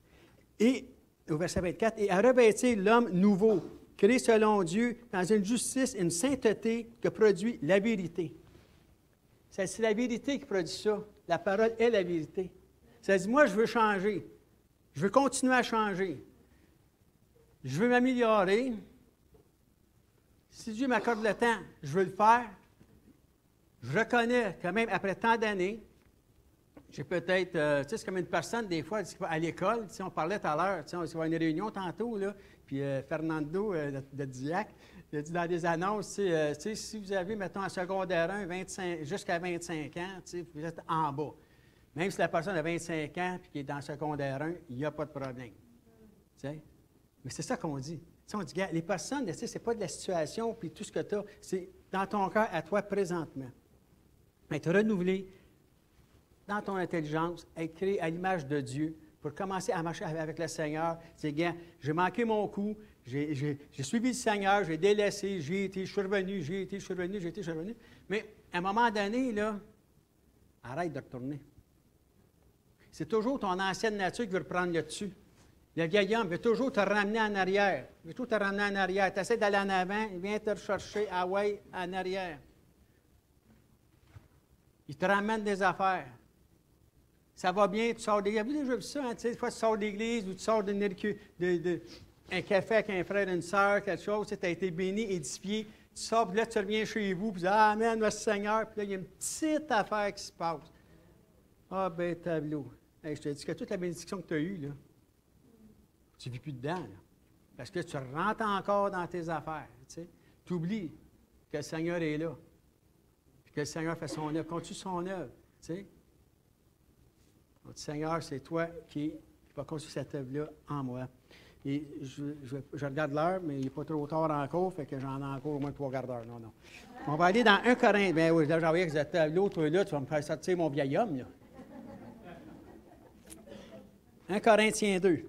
Et au verset 24, et à revêtir l'homme nouveau, créé selon Dieu, dans une justice et une sainteté que produit la vérité. C'est la vérité qui produit ça. La parole est la vérité. Ça dit, moi, je veux changer. Je veux continuer à changer. Je veux m'améliorer. Si Dieu m'accorde le temps, je veux le faire. Je reconnais que même après tant d'années, j'ai peut-être, c'est comme une personne, des fois, à l'école, on parlait tout à l'heure, on va avoir une réunion tantôt, là, puis Fernando de Diac, il a dit dans des annonces, si vous avez, mettons, en secondaire 1, jusqu'à 25 ans, vous êtes en bas. Même si la personne a 25 ans et qui est dans le secondaire 1, il n'y a pas de problème. Mais c'est ça qu'on dit. On dit, les personnes, ce n'est pas de la situation puis tout ce que tu as, c'est dans ton cœur à toi présentement. Être renouvelé dans ton intelligence, être créé à l'image de Dieu pour commencer à marcher avec le Seigneur. C'est, gars, j'ai manqué mon coup, j'ai suivi le Seigneur, j'ai délaissé, je suis revenu, je suis revenu. Mais à un moment donné, là, arrête de retourner. C'est toujours ton ancienne nature qui veut reprendre le dessus. Le vieil homme veut toujours te ramener en arrière. Il veut toujours te ramener en arrière. Tu essaies d'aller en avant, il vient te rechercher, ah ouais, en arrière. Il te ramène des affaires. Ça va bien, tu sors d'église. Vous avez déjà vu ça, hein? Des fois, tu sors d'église ou tu sors un café avec un frère, une sœur, quelque chose, tu as été béni, édifié. Tu sors, puis là, tu reviens chez vous, puis tu dis, amen, merci Seigneur. Puis là, il y a une petite affaire qui se passe. Ah, ben, tableau. Hey, je te dis que toute la bénédiction que tu as eue, là, tu ne vis plus dedans, là. Parce que tu rentres encore dans tes affaires. Tu oublies que le Seigneur est là. Puis que le Seigneur fait son œuvre. Continue son œuvre. Donc, Seigneur, c'est toi qui va continuer cette œuvre-là en moi. Et je regarde l'heure, mais il n'est pas trop tard encore, fait que j'en ai encore au moins 3 quarts d'heure. Non. On va aller dans 1 Corinthiens. Bien oui, là, j'envoyais que vous êtes là, toi, là, tu vas me faire sortir mon vieil homme, là. 1 Corinthiens 2.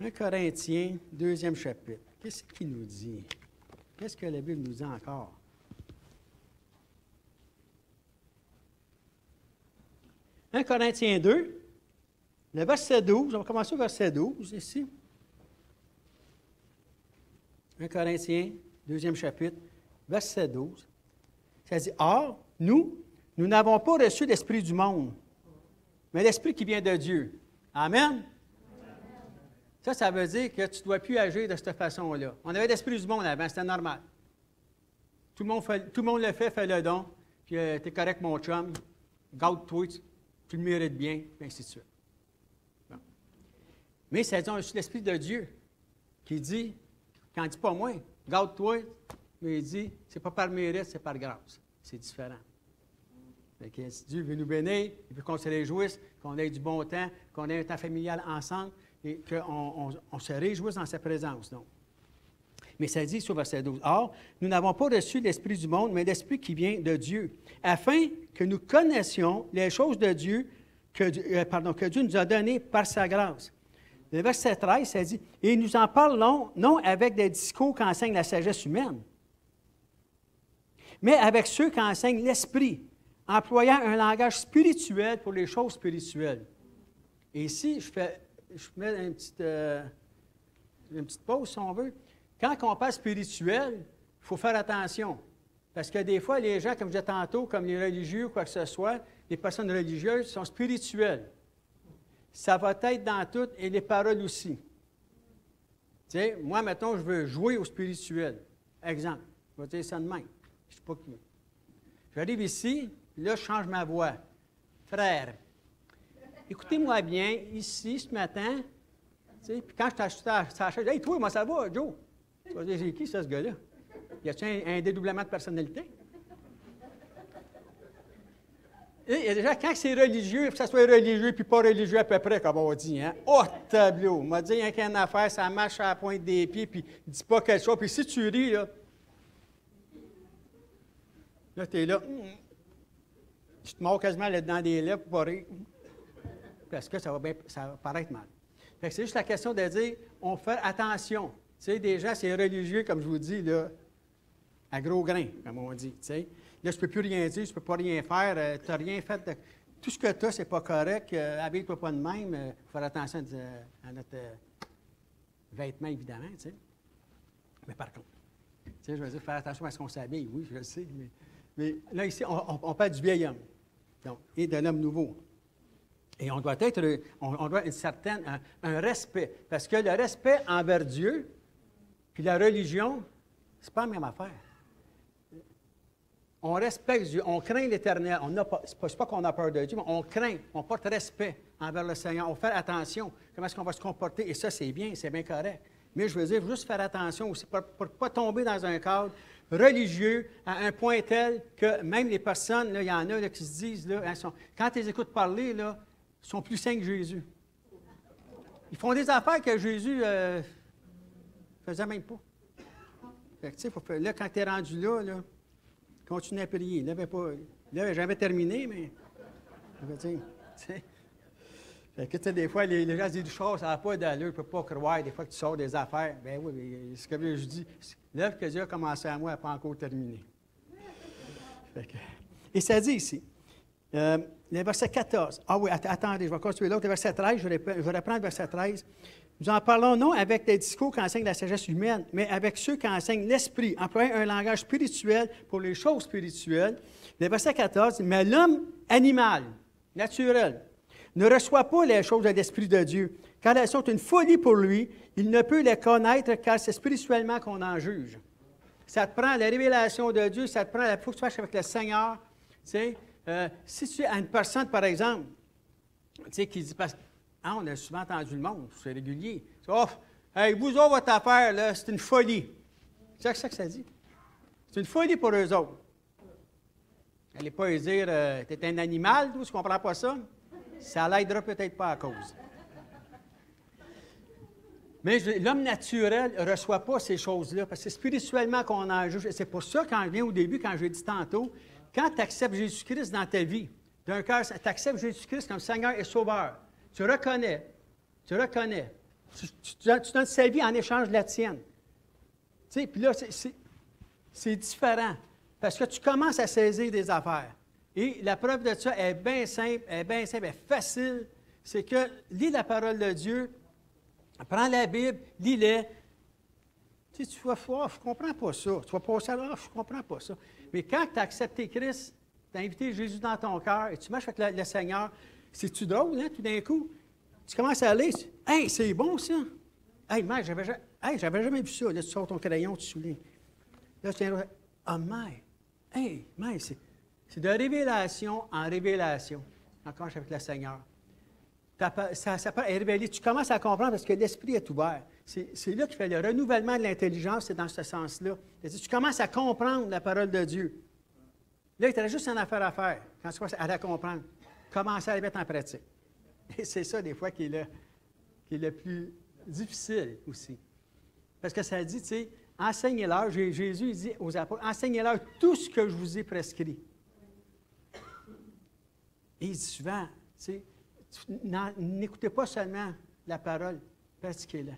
« 1 Corinthiens, 2e chapitre. Qu'est-ce qu'il nous dit? Qu'est-ce que la Bible nous dit encore? 1 Corinthiens 2, le verset 12. On va commencer au verset 12 ici. 1 Corinthiens, 2e chapitre, verset 12. Ça dit, « Or, nous n'avons pas reçu l'esprit du monde, mais l'esprit qui vient de Dieu. » Amen? Ça veut dire que tu ne dois plus agir de cette façon-là. On avait l'esprit du monde avant, c'était normal. Tout le monde le fait, fais-le donc. Puis tu es correct, mon chum. Garde-toi, tu le mérites bien, et ainsi de suite. Bon. Mais c'est l'esprit de Dieu qui dit, quand il dit pas moi, garde-toi, mais il dit, c'est pas par mérite, c'est par grâce. C'est différent. Que si Dieu veut nous bénir, il veut qu'on se réjouisse, qu'on ait du bon temps, qu'on ait un temps familial ensemble, et qu'on se réjouisse dans sa présence. Donc. Mais ça dit sur verset 12, « Or, nous n'avons pas reçu l'Esprit du monde, mais l'Esprit qui vient de Dieu, afin que nous connaissions les choses de Dieu que Dieu nous a données par sa grâce. » Le verset 13, ça dit, « Et nous en parlons non avec des discours qu'enseigne la sagesse humaine, mais avec ceux qui enseignent l'Esprit, employant un langage spirituel pour les choses spirituelles. » Et ici, je mets une petite pause, si on veut. Quand on parle spirituel, il faut faire attention. Parce que des fois, les gens, comme je disais tantôt, comme les religieux ou quoi que ce soit, les personnes religieuses sont spirituelles. Ça va être dans tout, et les paroles aussi. Tu sais, moi, mettons, je veux jouer au spirituel. Exemple, je vais dire ça de même. Je ne sais pas qui. J'arrive ici, là, je change ma voix. Frère, écoutez-moi bien, ici, ce matin, tu sais, puis quand je t'achète à la chaise, hey, toi, moi, ça va, Joe? Tu vas dire, c'est qui, ça, ce gars-là? Y a-t-il un dédoublement de personnalité? Et il y a déjà, quand c'est religieux, que ça soit religieux puis pas religieux à peu près, comme on dit, hein? Oh, tableau! On m'a dit, il y a qu'une affaire, ça marche à la pointe des pieds, puis dis pas quelque chose. Puis si tu ris, là tu es là, tu te mords quasiment là-dedans des lèvres pour pas rire, parce que ça va paraître mal. Fait que c'est juste la question de dire, on fait attention. Tu sais, des gens, c'est religieux, comme je vous dis, là, à gros grains, comme on dit, tu sais. Là, je ne peux plus rien dire, je ne peux pas rien faire, tu n'as rien fait de... Tout ce que tu as, c'est pas correct, habille-toi pas de même, il faut faire attention à notre vêtement, évidemment, tu sais. Mais par contre, tu sais, je veux dire, faire attention à ce qu'on s'habille, oui, je le sais, mais là, ici, on parle du vieil homme, donc, et de l'homme nouveau. Et on doit être, on doit un respect, parce que le respect envers Dieu, puis la religion, c'est pas la même affaire. On respecte Dieu, on craint l'Éternel. C'est pas qu'on a peur de Dieu, mais on craint, on porte respect envers le Seigneur. On fait attention comment est-ce qu'on va se comporter. Et ça, c'est bien correct. Mais je veux dire, juste faire attention aussi pour ne pas tomber dans un cadre religieux à un point tel que même les personnes, il y en a là, qui se disent, là, quand ils les écoutent parler, là, ils sont plus saints que Jésus. Ils font des affaires que Jésus ne faisait même pas. Fait que, tu sais, là, quand tu es rendu là, continue à prier. Il n'avait jamais terminé, mais... Tu sais. Fait que, des fois, les gens se disent, ça n'a pas d'allure, je ne peux pas croire, des fois que tu sors des affaires. Ben oui, mais ce que je dis, l'œuvre que Dieu a commencé à moi n'a pas encore terminé. Fait que, et ça dit ici, le verset 14. Ah oui, attendez, je vais continuer l'autre. Le verset 13, je vais reprendre le verset 13. Nous en parlons non avec des discours qui enseignent la sagesse humaine, mais avec ceux qui enseignent l'esprit, employant un langage spirituel pour les choses spirituelles. Le verset 14, mais l'homme animal, naturel, ne reçoit pas les choses de l'Esprit de Dieu, car elles sont une folie pour lui. Il ne peut les connaître car c'est spirituellement qu'on en juge. Ça te prend la révélation de Dieu, ça te prend, il faut que tu fasses avec le Seigneur. Tu sais, si tu as une personne, par exemple, tu sais, qui dit, on a souvent entendu le monde, c'est régulier. Oh, hey, vous autres, votre affaire, là, c'est une folie. C'est ça que ça dit. C'est une folie pour eux autres. N'allez pas lui dire, tu es un animal, tu ne comprends pas ça? Ça l'aidera peut-être pas à cause. Mais l'homme naturel ne reçoit pas ces choses-là, parce que c'est spirituellement qu'on en juge. C'est pour ça, quand je viens au début, quand je l'ai dit tantôt, quand tu acceptes Jésus-Christ dans ta vie, d'un cœur, tu acceptes Jésus-Christ comme Seigneur et Sauveur, tu reconnais. Tu donnes sa vie en échange de la tienne. Tu sais, puis là, c'est différent, parce que tu commences à saisir des affaires. Et la preuve de ça est bien simple, elle est facile. C'est que lis la parole de Dieu, prends la Bible, lis-la. Tu sais, tu vas voir, je ne comprends pas ça. Tu vas passer à l'heure, je ne comprends pas ça. Mais quand tu as accepté Christ, tu as invité Jésus dans ton cœur et tu marches avec le Seigneur, c'est-tu drôle, hein, tout d'un coup? Tu commences à aller, hey, c'est bon ça! Hey, mec, j'avais jamais vu ça. Là, tu sors ton crayon, tu soulignes. Là, tu viens, mec, hey, mec, c'est de révélation en révélation, quand je suis avec le Seigneur. Ça est révélé. Tu commences à comprendre parce que l'esprit est ouvert. C'est là qu'il fait le renouvellement de l'intelligence, c'est dans ce sens-là. Tu commences à comprendre la parole de Dieu. Là, il te reste juste une affaire à faire, quand tu commences à la comprendre. Commencer à la mettre en pratique. Et c'est ça, des fois, qui est le plus difficile aussi. Parce que ça dit, tu sais, enseignez-leur, Jésus il dit aux apôtres, enseignez-leur tout ce que je vous ai prescrit. Et il dit souvent, tu sais, n'écoutez pas seulement la parole, pratiquez-la.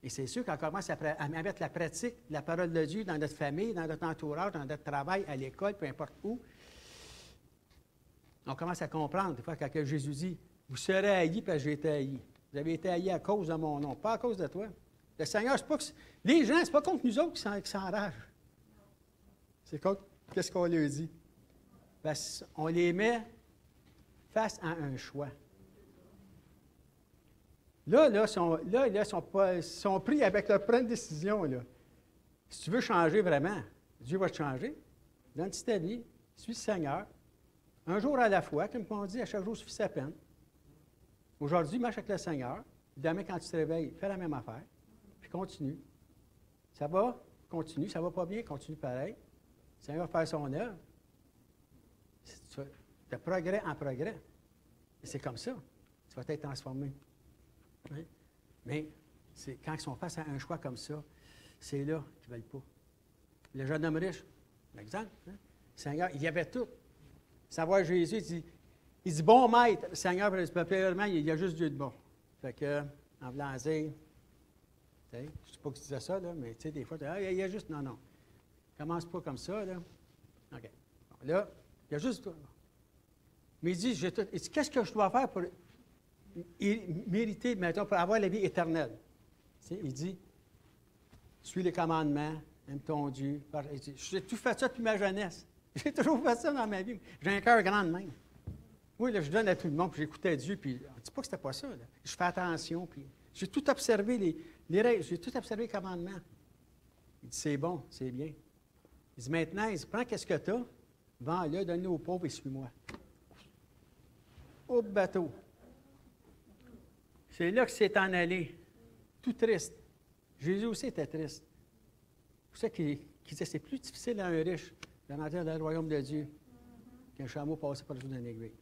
Et c'est sûr qu'on commence à mettre la pratique de la parole de Dieu dans notre famille, dans notre entourage, dans notre travail, à l'école, peu importe où. On commence à comprendre, des fois, quand Jésus dit, vous serez haïs parce que j'ai été haï. Vous avez été haïs à cause de mon nom, pas à cause de toi. Le Seigneur, c'est pas que les gens, c'est pas contre nous autres qui s'enragent. C'est contre qu'est-ce qu'on leur dit. Parce qu'on les met face à un choix. Là, ils sont pris avec leur propre décision. Là. Si tu veux changer vraiment, Dieu va te changer. Donne-tu ta vie, suis le Seigneur. Un jour à la fois, comme on dit, à chaque jour suffit sa peine. Aujourd'hui, marche avec le Seigneur. Demain, quand tu te réveilles, fais la même affaire. Puis continue. Ça va? Continue. Ça va pas bien? Continue pareil. Le Seigneur va faire son œuvre. De progrès en progrès. Et c'est comme ça. Tu vas être transformé. Hein? Mais quand ils sont face à un choix comme ça, c'est là qu'ils ne veulent pas. Le jeune homme riche, l'exemple, hein? Le Seigneur, il y avait tout. Savoir Jésus, il dit bon maître, le Seigneur, premièrement, il y a juste Dieu de bon. Fait que, en voulant dire, je ne sais pas qui disait ça, là, mais tu sais, des fois, il y a juste, non. Commence pas comme ça, là. OK. Bon, là, il y a juste tout. Mais il dit, qu'est-ce que je dois faire pour mériter, mettons, pour avoir la vie éternelle? Tu sais, il dit, suis les commandements, aime ton Dieu. J'ai tout fait ça depuis ma jeunesse. J'ai toujours fait ça dans ma vie. J'ai un cœur grand de même. Oui, là, je donne à tout le monde, puis j'écoutais Dieu, puis on ne dit pas que c'était pas ça. Là. Je fais attention, puis j'ai tout observé les règles, j'ai tout observé les commandements. Il dit, c'est bon, c'est bien. Il dit, maintenant, il dit, prends qu'est-ce que tu as, vends-le, donne-le aux pauvres et suis-moi. Au bateau. C'est là que c'est en allé, tout triste. Jésus aussi était triste. C'est pour ça qu'il disait, c'est plus difficile à un riche de rentrer dans le royaume de Dieu qu'un chameau passé par le jour d'une aiguille.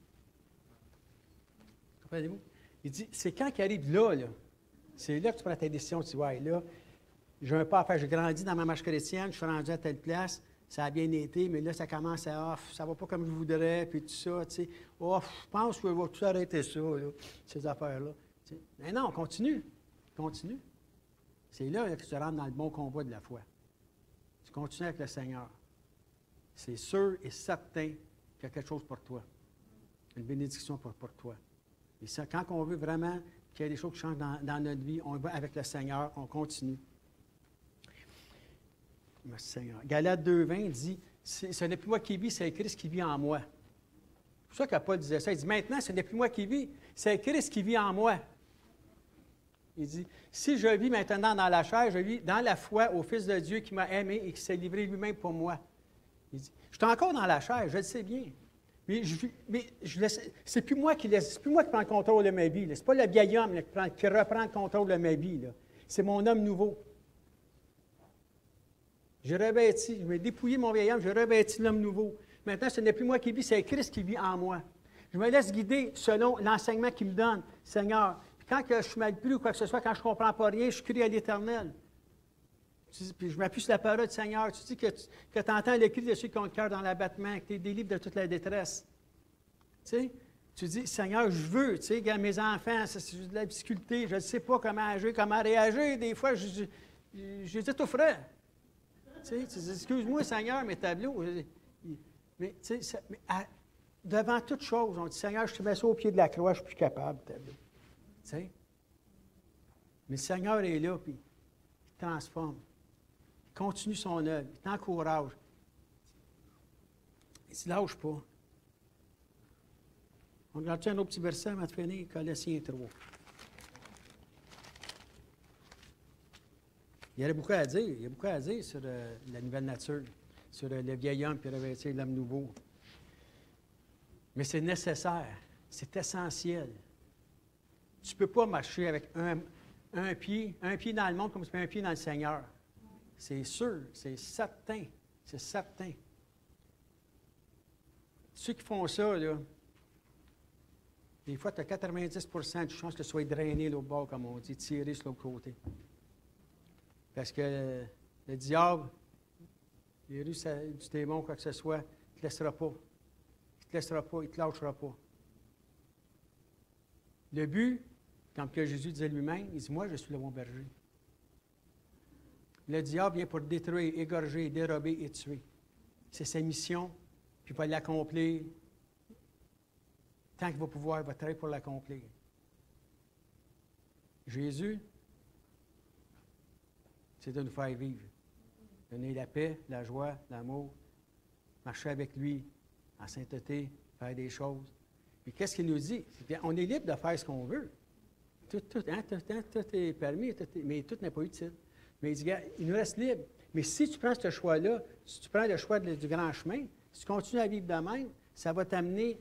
Comprenez-vous? Il dit, c'est quand il arrive là, c'est là que tu prends ta décision. Tu dis, ouais, là, j'ai un pas à faire. J'ai grandi dans ma marche chrétienne, je suis rendu à telle place, ça a bien été, mais là, ça commence à, ça va pas comme je voudrais, puis tout ça, tu sais. Je pense que je vais tout arrêter ça, là, ces affaires-là. Tu sais. Mais non, continue. Continue. C'est là que tu rentres dans le bon combat de la foi. Tu continues avec le Seigneur. C'est sûr et certain qu'il y a quelque chose pour toi. Une bénédiction pour toi. Et ça, quand on veut vraiment qu'il y ait des choses qui changent dans notre vie, on va avec le Seigneur, on continue. Merci Seigneur. Galates 2,20 dit, ce n'est plus moi qui vis, c'est Christ qui vit en moi. C'est pour ça que Paul disait ça. Il dit, maintenant, ce n'est plus moi qui vis, c'est Christ qui vit en moi. Il dit, si je vis maintenant dans la chair, je vis dans la foi au Fils de Dieu qui m'a aimé et qui s'est livré lui-même pour moi. Il dit, je suis encore dans la chair, je le sais bien. Mais c'est plus moi qui prends le contrôle de ma vie. Ce n'est pas le vieil homme qui reprend le contrôle de ma vie. C'est mon homme nouveau. J'ai revêti, je vais dépouiller mon vieil homme, j'ai revêti l'homme nouveau. Maintenant, ce n'est plus moi qui vis, c'est Christ qui vit en moi. Je me laisse guider selon l'enseignement qu'il me donne, Seigneur. Puis quand je suis mal pris ou quoi que ce soit, quand je ne comprends pas rien, je crie à l'Éternel. Puis je m'appuie sur la parole du Seigneur. Tu dis que tu entends le cri de ceux qui ont le cœur dans l'abattement, que tu es délivré de toute la détresse. Tu sais, tu dis, Seigneur, je veux, tu sais, mes enfants, c'est de la difficulté, je ne sais pas comment agir, comment réagir. Des fois, je dis tout frais. Tu dis, excuse-moi, Seigneur, mes tableaux. Mais, tu sais, devant toute chose, on dit, Seigneur, je te mets ça au pied de la croix, je ne suis plus capable, tableau. Tu sais? Mais le Seigneur est là, puis il te transforme. Il continue son œuvre, il t'encourage. Il ne se lâche pas. On regarde un autre petit verset avant de finir, Colossiens 3. Il y a beaucoup à dire. Il y a beaucoup à dire sur la nouvelle nature, sur le vieil homme qui revêtit l'homme nouveau. Mais c'est nécessaire, c'est essentiel. Tu ne peux pas marcher avec un pied dans le monde comme tu fais un pied dans le Seigneur. C'est sûr, c'est certain, c'est certain. Ceux qui font ça, là, des fois, tu as 90 de chance que tu sois drainé l'autre bord, comme on dit, tiré sur l'autre côté. Parce que le diable, les rues du démon, quoi que ce soit, il ne te laissera pas. Il ne te laissera pas, il ne te lâchera pas. Le but, comme que Jésus disait lui-même, il dit, moi, je suis le bon berger. Le diable vient pour détruire, égorger, dérober et tuer. C'est sa mission, puis il va l'accomplir. Tant qu'il va pouvoir, il va travailler pour l'accomplir. Jésus, c'est de nous faire vivre. Donner la paix, la joie, l'amour, marcher avec lui en sainteté, faire des choses. Puis qu'est-ce qu'il nous dit? On est libre de faire ce qu'on veut. Tout est permis, mais tout n'est pas utile. Mais il dit, il nous reste libre. Mais si tu prends ce choix-là, si tu prends le choix du grand chemin, si tu continues à vivre de même, ça va t'amener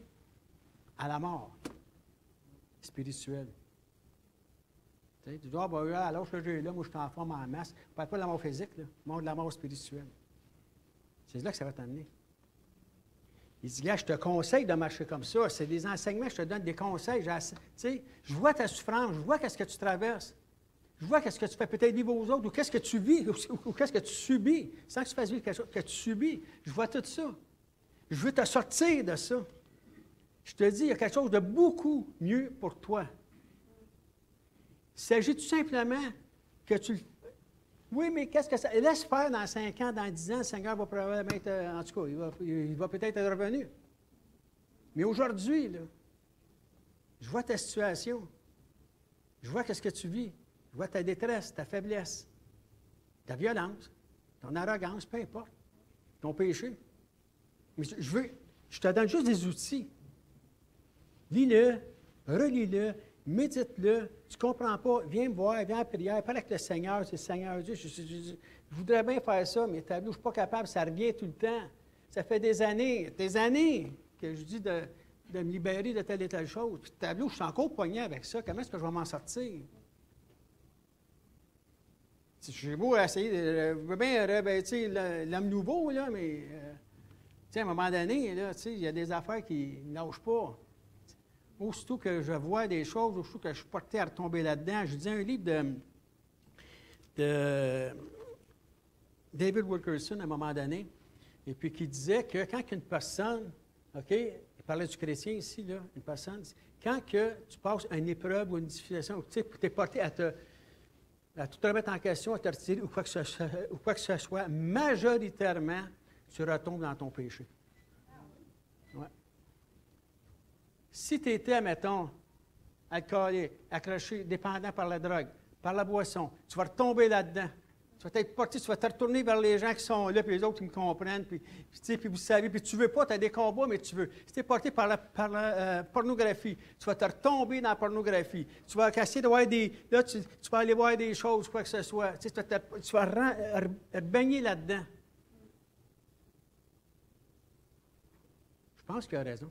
à la mort spirituelle. Tu dis, ah, ben, à l'âge que j'ai là, moi, je suis en forme en masse. Je ne parle pas de la mort physique, là, de la mort spirituelle. C'est là que ça va t'amener. Il dit, gars, je te conseille de marcher comme ça. C'est des enseignements, je te donne des conseils. Tu sais, je vois ta souffrance, je vois qu'est-ce que tu traverses. Je vois qu'est-ce que tu fais peut-être vivre aux autres, ou qu'est-ce que tu vis, ou qu'est-ce que tu subis, sans que tu fasses vivre quelque chose que tu subis. Je vois tout ça. Je veux te sortir de ça. Je te dis, il y a quelque chose de beaucoup mieux pour toi. Il s'agit tout simplement que tu... Oui, mais qu'est-ce que ça... Laisse faire dans 5 ans, dans 10 ans, le Seigneur va probablement être... En tout cas, il va peut-être être revenu. Mais aujourd'hui, là, je vois ta situation. Je vois qu'est-ce que tu vis. Je vois ta détresse, ta faiblesse, ta violence, ton arrogance, peu importe, ton péché. Mais je te donne juste des outils. Lis-le, relis-le, médite-le. Tu ne comprends pas, viens me voir, viens à la prière, parle avec le Seigneur, c'est le Seigneur Dieu. Je voudrais bien faire ça, mais tableau, je ne suis pas capable, ça revient tout le temps. Ça fait des années que je dis de me libérer de telle et telle chose. Puis tableau, je suis encore poigné avec ça. Comment est-ce que je vais m'en sortir? J'ai beau essayer de bien revêtir l'homme nouveau, là, mais à un moment donné, là, il y a des affaires qui ne lâchent pas. Aussitôt que je vois des choses, aussitôt que je suis porté à retomber là-dedans, je disais un livre de David Wilkerson à un moment donné, et puis qui disait que quand une personne, OK, il parlait du chrétien ici, là, une personne, quand que tu passes une épreuve ou une difficulté, tu es porté à tout remettre en question, à te retirer ou quoi que ce soit, majoritairement, tu retombes dans ton péché. Ouais. Si tu étais, mettons, alcoolique, accroché, dépendant par la drogue, par la boisson, tu vas retomber là-dedans. Tu vas être porté, tu vas te retourner vers les gens qui sont là, puis les autres qui me comprennent, puis vous savez, puis tu ne veux pas, tu as des combats, mais tu veux. Si tu es porté par la pornographie, tu vas te retomber dans la pornographie. Tu vas essayer de voir des... Là, tu vas aller voir des choses, quoi que ce soit. Tu vas te baigner là-dedans. Je pense qu'il a raison.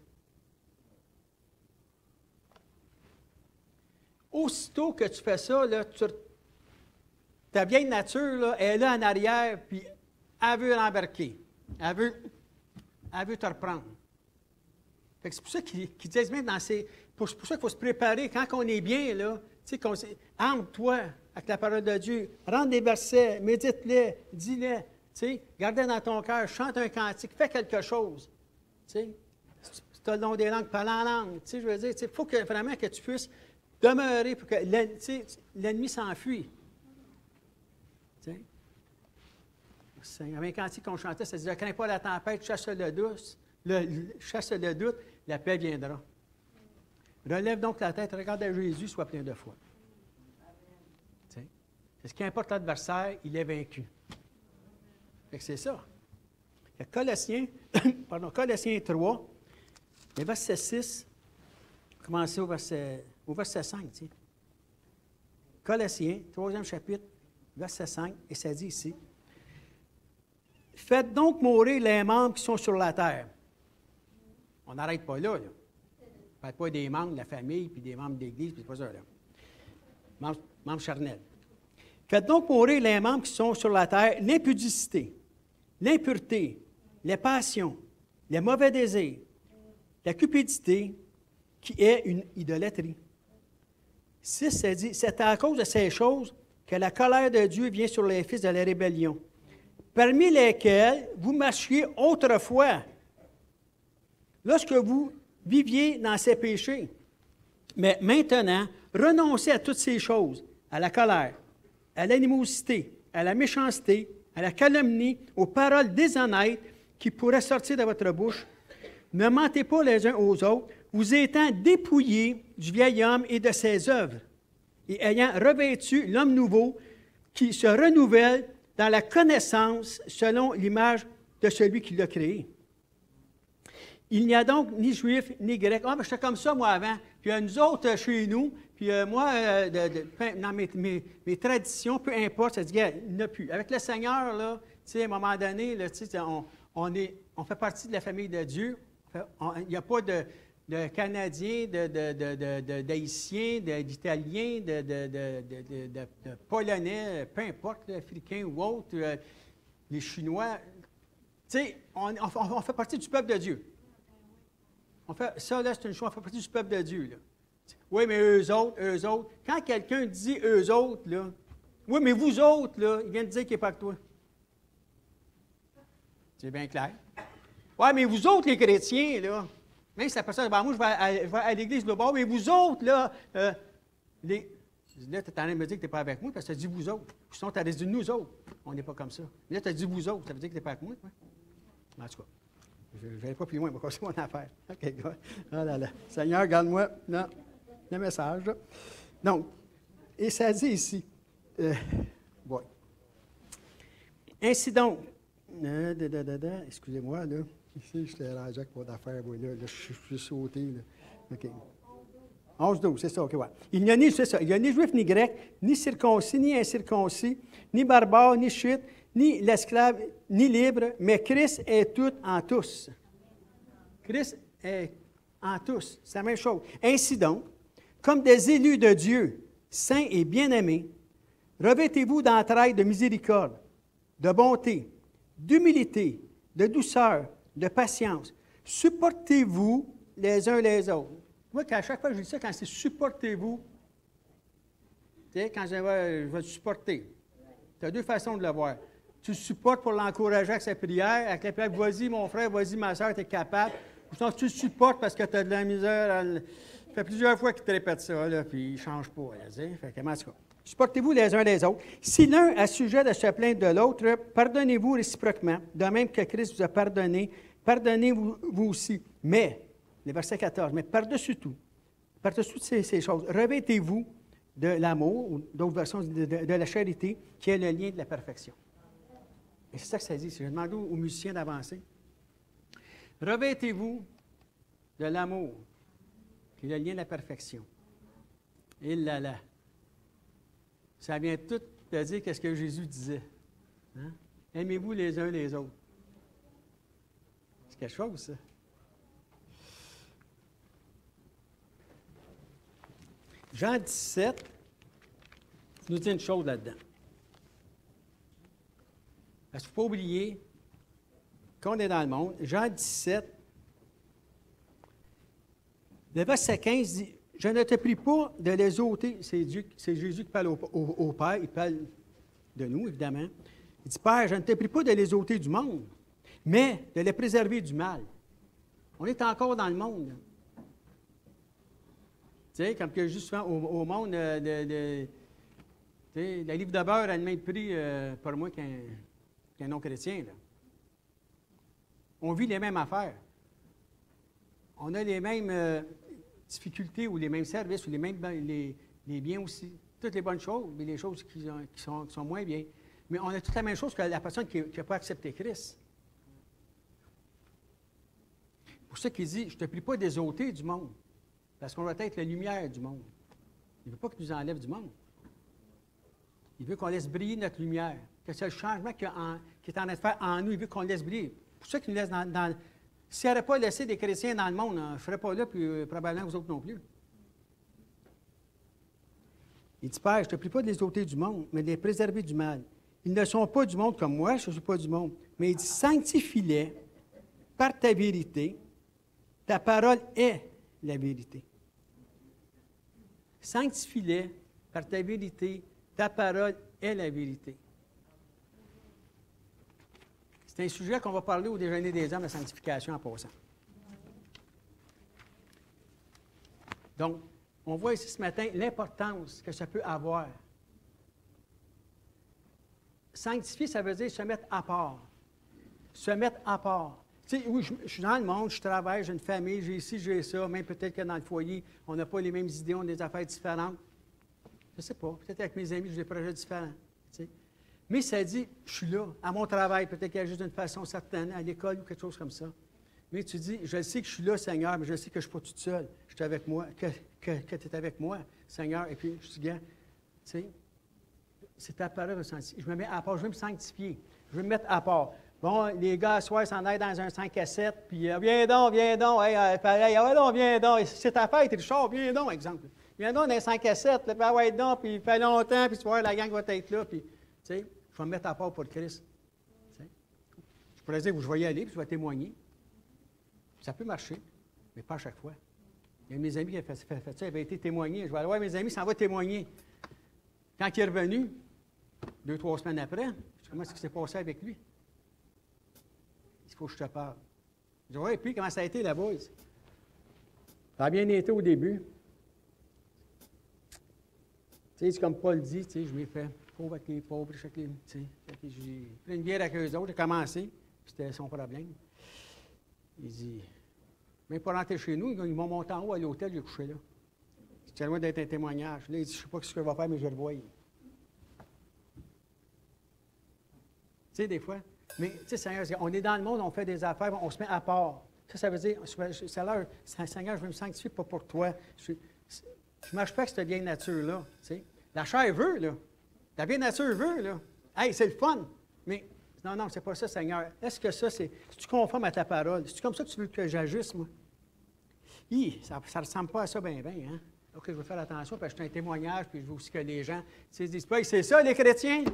Aussitôt que tu fais ça, là, ta vieille nature, là, elle est là en arrière, puis elle veut l'embarquer. Elle veut te reprendre. Fait que c'est pour ça qu'ils disent même c'est pour ça qu'il faut se préparer quand on est bien, là, tu sais, arme-toi avec la parole de Dieu, rentre des versets, médite-les, dis-les, tu sais, garde-les dans ton cœur, chante un cantique, fais quelque chose. Tu sais, si tu as le don des langues, parle en langue. Tu sais, je veux dire, il faut vraiment que tu puisses demeurer pour que l'ennemi s'enfuit. Il y avait un cantique qu'on chantait, ça disait « Ne crains pas la tempête, chasse le doute, la paix viendra. » Relève donc la tête, regarde à Jésus, sois plein de foi. C'est ce qui importe l'adversaire, il est vaincu. C'est ça. Colossiens 3, le verset 6, commencez au verset 5. T'sais. Colossiens, 3e chapitre, verset 5, et ça dit ici, « Faites donc mourir les membres qui sont sur la terre. » On n'arrête pas là. On ne parle pas des membres de la famille, puis des membres de l'Église, puis c'est pas ça, là. Membres charnels. « Faites donc mourir les membres qui sont sur la terre, l'impudicité, l'impureté, les passions, les mauvais désirs, la cupidité, qui est une idolâtrie. » 6, ça dit, « C'est à cause de ces choses que la colère de Dieu vient sur les fils de la rébellion, parmi lesquels vous marchiez autrefois, lorsque vous viviez dans ces péchés. Mais maintenant, renoncez à toutes ces choses, à la colère, à l'animosité, à la méchanceté, à la calomnie, aux paroles déshonnêtes qui pourraient sortir de votre bouche. Ne mentez pas les uns aux autres, vous étant dépouillés du vieil homme et de ses œuvres, et ayant revêtu l'homme nouveau qui se renouvelle dans la connaissance selon l'image de celui qui l'a créé. Il n'y a donc ni juif ni grec. Ah, mais j'étais comme ça, moi, avant. Puis nous autres, chez nous, puis moi, dans mes traditions, peu importe, ça dit, il n'y en a plus. Avec le Seigneur, là, tu sais, à un moment donné, là, tu sais, on fait partie de la famille de Dieu, on Il n'y a pas de Canadiens, d'Haïtiens, d'Italiens, de Polonais, peu importe, Africains ou autres, les Chinois. Tu sais, on fait partie du peuple de Dieu. Ça, là, c'est une chose, on fait partie du peuple de Dieu, là. Oui, mais eux autres. Quand quelqu'un dit eux autres, là, oui, mais vous autres, là, il vient de dire qu'il n'est pas que toi. C'est bien clair. Oui, mais vous autres, les chrétiens, là, même si la personne, moi, je vais à l'église là-bas, mais vous autres, là, là, tu es en train de me dire que tu n'es pas avec moi parce que tu as dit vous autres. Sinon, tu as dit nous autres. On n'est pas comme ça. Mais là, tu as dit vous autres, ça veut dire que tu n'es pas avec moi. Ouais. En tout cas, je ne vais pas plus loin, je vais continuer mon affaire. OK, gars. Oh là là. Seigneur, garde-moi. Non, le message, là. Donc, et ça dit ici, ouais. Ainsi donc, excusez-moi, là. Ici, je t'ai rendu avec mon affaire, moi, là. Je suis sauté, là. OK. 11-12, c'est ça, OK, ouais. Il n'y a ni juif, ni grec, ni circoncis, ni incirconcis, ni barbare, ni chute, ni l'esclave, ni libre, mais Christ est tout en tous. Christ est en tous. C'est la même chose. Ainsi donc, comme des élus de Dieu, saints et bien-aimés, revêtez-vous d'entrailles de miséricorde, de bonté, d'humilité, de douceur, de patience. Supportez-vous les uns les autres. Moi, à chaque fois que je dis ça, quand c'est supportez-vous, tu sais, quand je vais te supporter, tu as deux façons de le voir. Tu le supportes pour l'encourager avec sa prière, avec la prière, vas-y mon frère, vas-y ma soeur, tu es capable. Ou sinon, tu le supportes parce que tu as de la misère. Ça fait plusieurs fois qu'il te répète ça, là, puis il ne change pas. Là, fait que, en tout cas, supportez-vous les uns les autres. Si l'un a sujet de se plaindre de l'autre, pardonnez-vous réciproquement, de même que Christ vous a pardonné, pardonnez-vous vous aussi. Mais, le verset 14, mais par-dessus ces choses, revêtez-vous de l'amour, ou d'autres versions de la charité, qui est le lien de la perfection. Et c'est ça que ça dit. Je demande aux musiciens d'avancer. Revêtez-vous de l'amour, qui est le lien de la perfection. Et là là. Ça vient tout de dire qu'est-ce que Jésus disait. Hein? Aimez-vous les uns les autres. C'est quelque chose, ça. Jean 17 nous dit une chose là-dedans. Parce qu'il ne faut pas oublier qu'on est dans le monde. Jean 17, le verset 15 dit, « Je ne te prie pas de les ôter. » C'est Jésus qui parle au Père. Il parle de nous, évidemment. Il dit, « Père, je ne te prie pas de les ôter du monde, mais de les préserver du mal. » On est encore dans le monde. Tu sais, comme que juste au monde, la livre de beurre a le même prix pour moi qu'un non-chrétien. Là. On vit les mêmes affaires. On a les mêmes difficultés ou les mêmes services ou les mêmes les biens aussi. Toutes les bonnes choses, mais les choses qui sont moins bien. Mais on a toute la même chose que la personne qui n'a pas accepté Christ. C'est pour ça qu'il dit, je ne te prie pas des ôter du monde. Parce qu'on doit être la lumière du monde. Il ne veut pas qu'il nous enlève du monde. Il veut qu'on laisse briller notre lumière. Que c'est le changement qu'il est en train de faire en nous. Il veut qu'on laisse briller. C'est pour ça qu'il nous laisse dans s'il n'aurait pas laissé des chrétiens dans le monde, je ne serais pas là, puis probablement vous autres non plus. Il dit, Père, je ne te prie pas de les ôter du monde, mais de les préserver du mal. Ils ne sont pas du monde comme moi, je ne suis pas du monde. Mais il dit, sanctifie-les par ta vérité. Ta parole est la vérité. Sanctifie-les par ta vérité. Ta parole est la vérité. C'est un sujet qu'on va parler au déjeuner des hommes, la sanctification en passant. Donc, on voit ici ce matin l'importance que ça peut avoir. Sanctifier, ça veut dire se mettre à part. Se mettre à part. Tu sais, oui, je suis dans le monde, je travaille, j'ai une famille, j'ai ci, j'ai ça, même peut-être que dans le foyer, on n'a pas les mêmes idées, on a des affaires différentes. Je ne sais pas, peut-être avec mes amis, j'ai des projets différents. Tu sais. Mais ça dit, je suis là, à mon travail, peut-être qu'il y a juste d'une façon certaine, à l'école ou quelque chose comme ça. Mais tu dis, je sais que je suis là, Seigneur, mais je sais que je ne suis pas toute seule. Je suis avec moi, que tu es avec moi, Seigneur. Et puis, je dis, gars, tu sais, c'est ta parole ressentie. Je me mets à part, je veux me sanctifier. Je veux me mettre à part. Bon, les gars, à soir, s'en aillent dans un 5 à 7, puis viens donc, hey, pareil, ouais, donc, viens donc, c'est ta fête, Richard, viens donc, exemple. Viens donc dans un 5 à 7, puis ouais, donc, puis il fait longtemps, puis tu vois, la gang va être là, puis, tu sais, je vais me mettre à part pour le Christ. T'sais. Je pourrais dire, je vais y aller, puis je vais témoigner. Ça peut marcher, mais pas à chaque fois. Il y a un de mes amis qui a fait ça, il avait été témoigné. Je vais aller voir mes amis, ça va témoigner. Quand il est revenu, 2-3 semaines après, je dis, comment est-ce qui s'est passé avec lui? Il faut que je te parle. Je dis, oui, puis comment ça a été là-bas? Ça a bien été au début. Tu sais, comme Paul dit, tu sais, je m'ai fait pauvre avec les pauvres, tu sais. J'ai pris une bière avec eux autres, j'ai commencé, puis c'était son problème. Il dit, même pas rentrer chez nous, ils m'ont monté en haut à l'hôtel, j'ai couché là. C'était loin d'être un témoignage. Là, il dit, je ne sais pas ce qu'il va faire, mais je vais le voir. Tu sais, des fois. Mais, tu sais, Seigneur, on est dans le monde, on fait des affaires, on se met à part. Ça veut dire, Seigneur, je veux me sanctifier pas pour toi. Je ne marche pas avec cette vieille nature-là. Tu sais. La chair veut, là. La vieille nature veut, là. Hey, c'est le fun. Mais, non, c'est pas ça, Seigneur. Est-ce que ça, c'est-tu conforme à ta parole? C'est-tu comme ça que tu veux que j'agisse, moi? Ça ne ressemble pas à ça bien, hein? OK, je vais faire attention, parce que je suis un témoignage, puis je veux aussi que les gens se disent pas, c'est ça, les chrétiens? Tu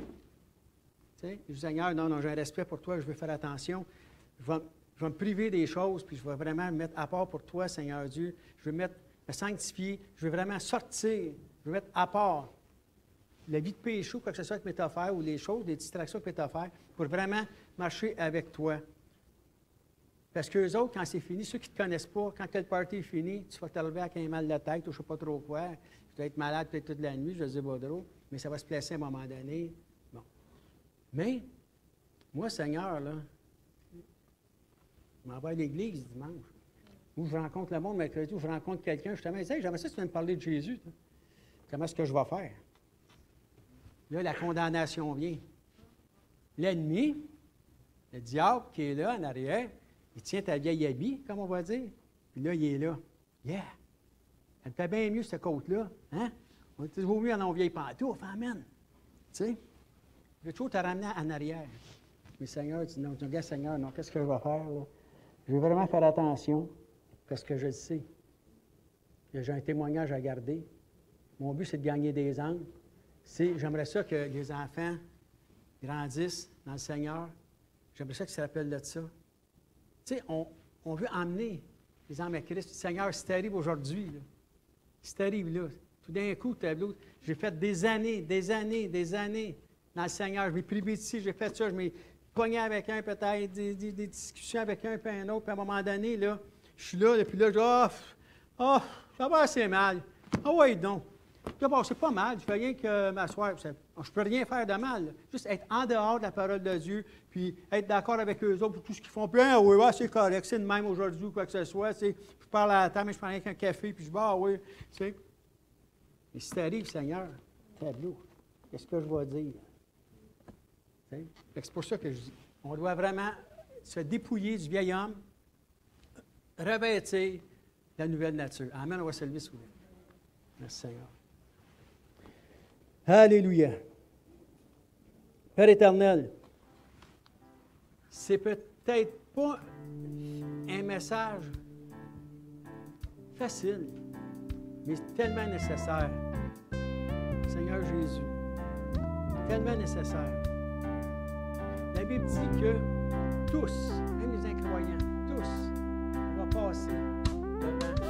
sais, je dis, Seigneur, non, j'ai un respect pour toi, je veux faire attention. Je vais me priver des choses, puis je vais vraiment me mettre à part pour toi, Seigneur Dieu. Je veux me sanctifier, je veux vraiment sortir, je veux mettre à part la vie de péché ou quoi que ce soit que tu as faire, ou les choses, les distractions que tu as faire, pour vraiment marcher avec toi. Parce qu'eux autres, quand c'est fini, ceux qui ne te connaissent pas, quand le party est fini, tu vas te lever avec un mal de tête ou je ne sais pas trop quoi. Tu vas être malade peut-être toute la nuit, je ne sais pas trop, mais ça va se placer à un moment donné. Bon. Mais, moi, Seigneur, là, je m'en vais à l'église dimanche. Où je rencontre le monde mercredi, où je rencontre quelqu'un, justement, je dis, hey, j'aimerais ça que tu viennes me parler de Jésus. Toi. Comment est-ce que je vais faire? Là, la condamnation vient. L'ennemi, le diable qui est là en arrière, il tient ta vieille habit, comme on va dire. Puis là, il est là. Yeah! Elle fait bien mieux, cette côte-là. Hein? On dit, vaut mieux en vieille pantoufle, amen. Tu sais? Je vais toujours te ramener en arrière. Mais Seigneur, tu dis, non, regarde, Seigneur, non, qu'est-ce que je vais faire, là? Je vais vraiment faire attention, parce que je le sais. J'ai un témoignage à garder. Mon but, c'est de gagner des âmes. J'aimerais ça que les enfants grandissent dans le Seigneur. J'aimerais ça qu'ils se rappellent de ça. Tu sais, on veut emmener les âmes à Christ. Seigneur, si tu arrives aujourd'hui, là, si tu arrives là, tout d'un coup, j'ai fait des années dans le Seigneur. Je m'ai privé d'ici, j'ai fait ça, je m'ai pogné avec un, peut-être, des discussions avec un, puis un autre, puis à un moment donné, là, je suis là, et puis là, je dis, ça va assez mal. Ah ouais, donc. D'abord, c'est pas mal, je fais rien que m'asseoir. Je ne peux rien faire de mal. Là. Juste être en dehors de la parole de Dieu, puis être d'accord avec eux autres pour tout ce qu'ils font. Puis, oui, c'est correct, c'est de même aujourd'hui ou quoi que ce soit. Je parle à la table, mais je prends rien qu'un café, puis je dis, oui, tu sais. Mais si tu arrives, Seigneur, tableau, qu'est-ce que je vais dire? C'est pour ça que je dis, on doit vraiment se dépouiller du vieil homme, revêtir la nouvelle nature. Amen, on va se lever sous. Merci, Seigneur. Alléluia. Père éternel, c'est peut-être pas un message facile, mais tellement nécessaire. Seigneur Jésus, tellement nécessaire. La Bible dit que tous, même les incroyants, tous, on va passer devant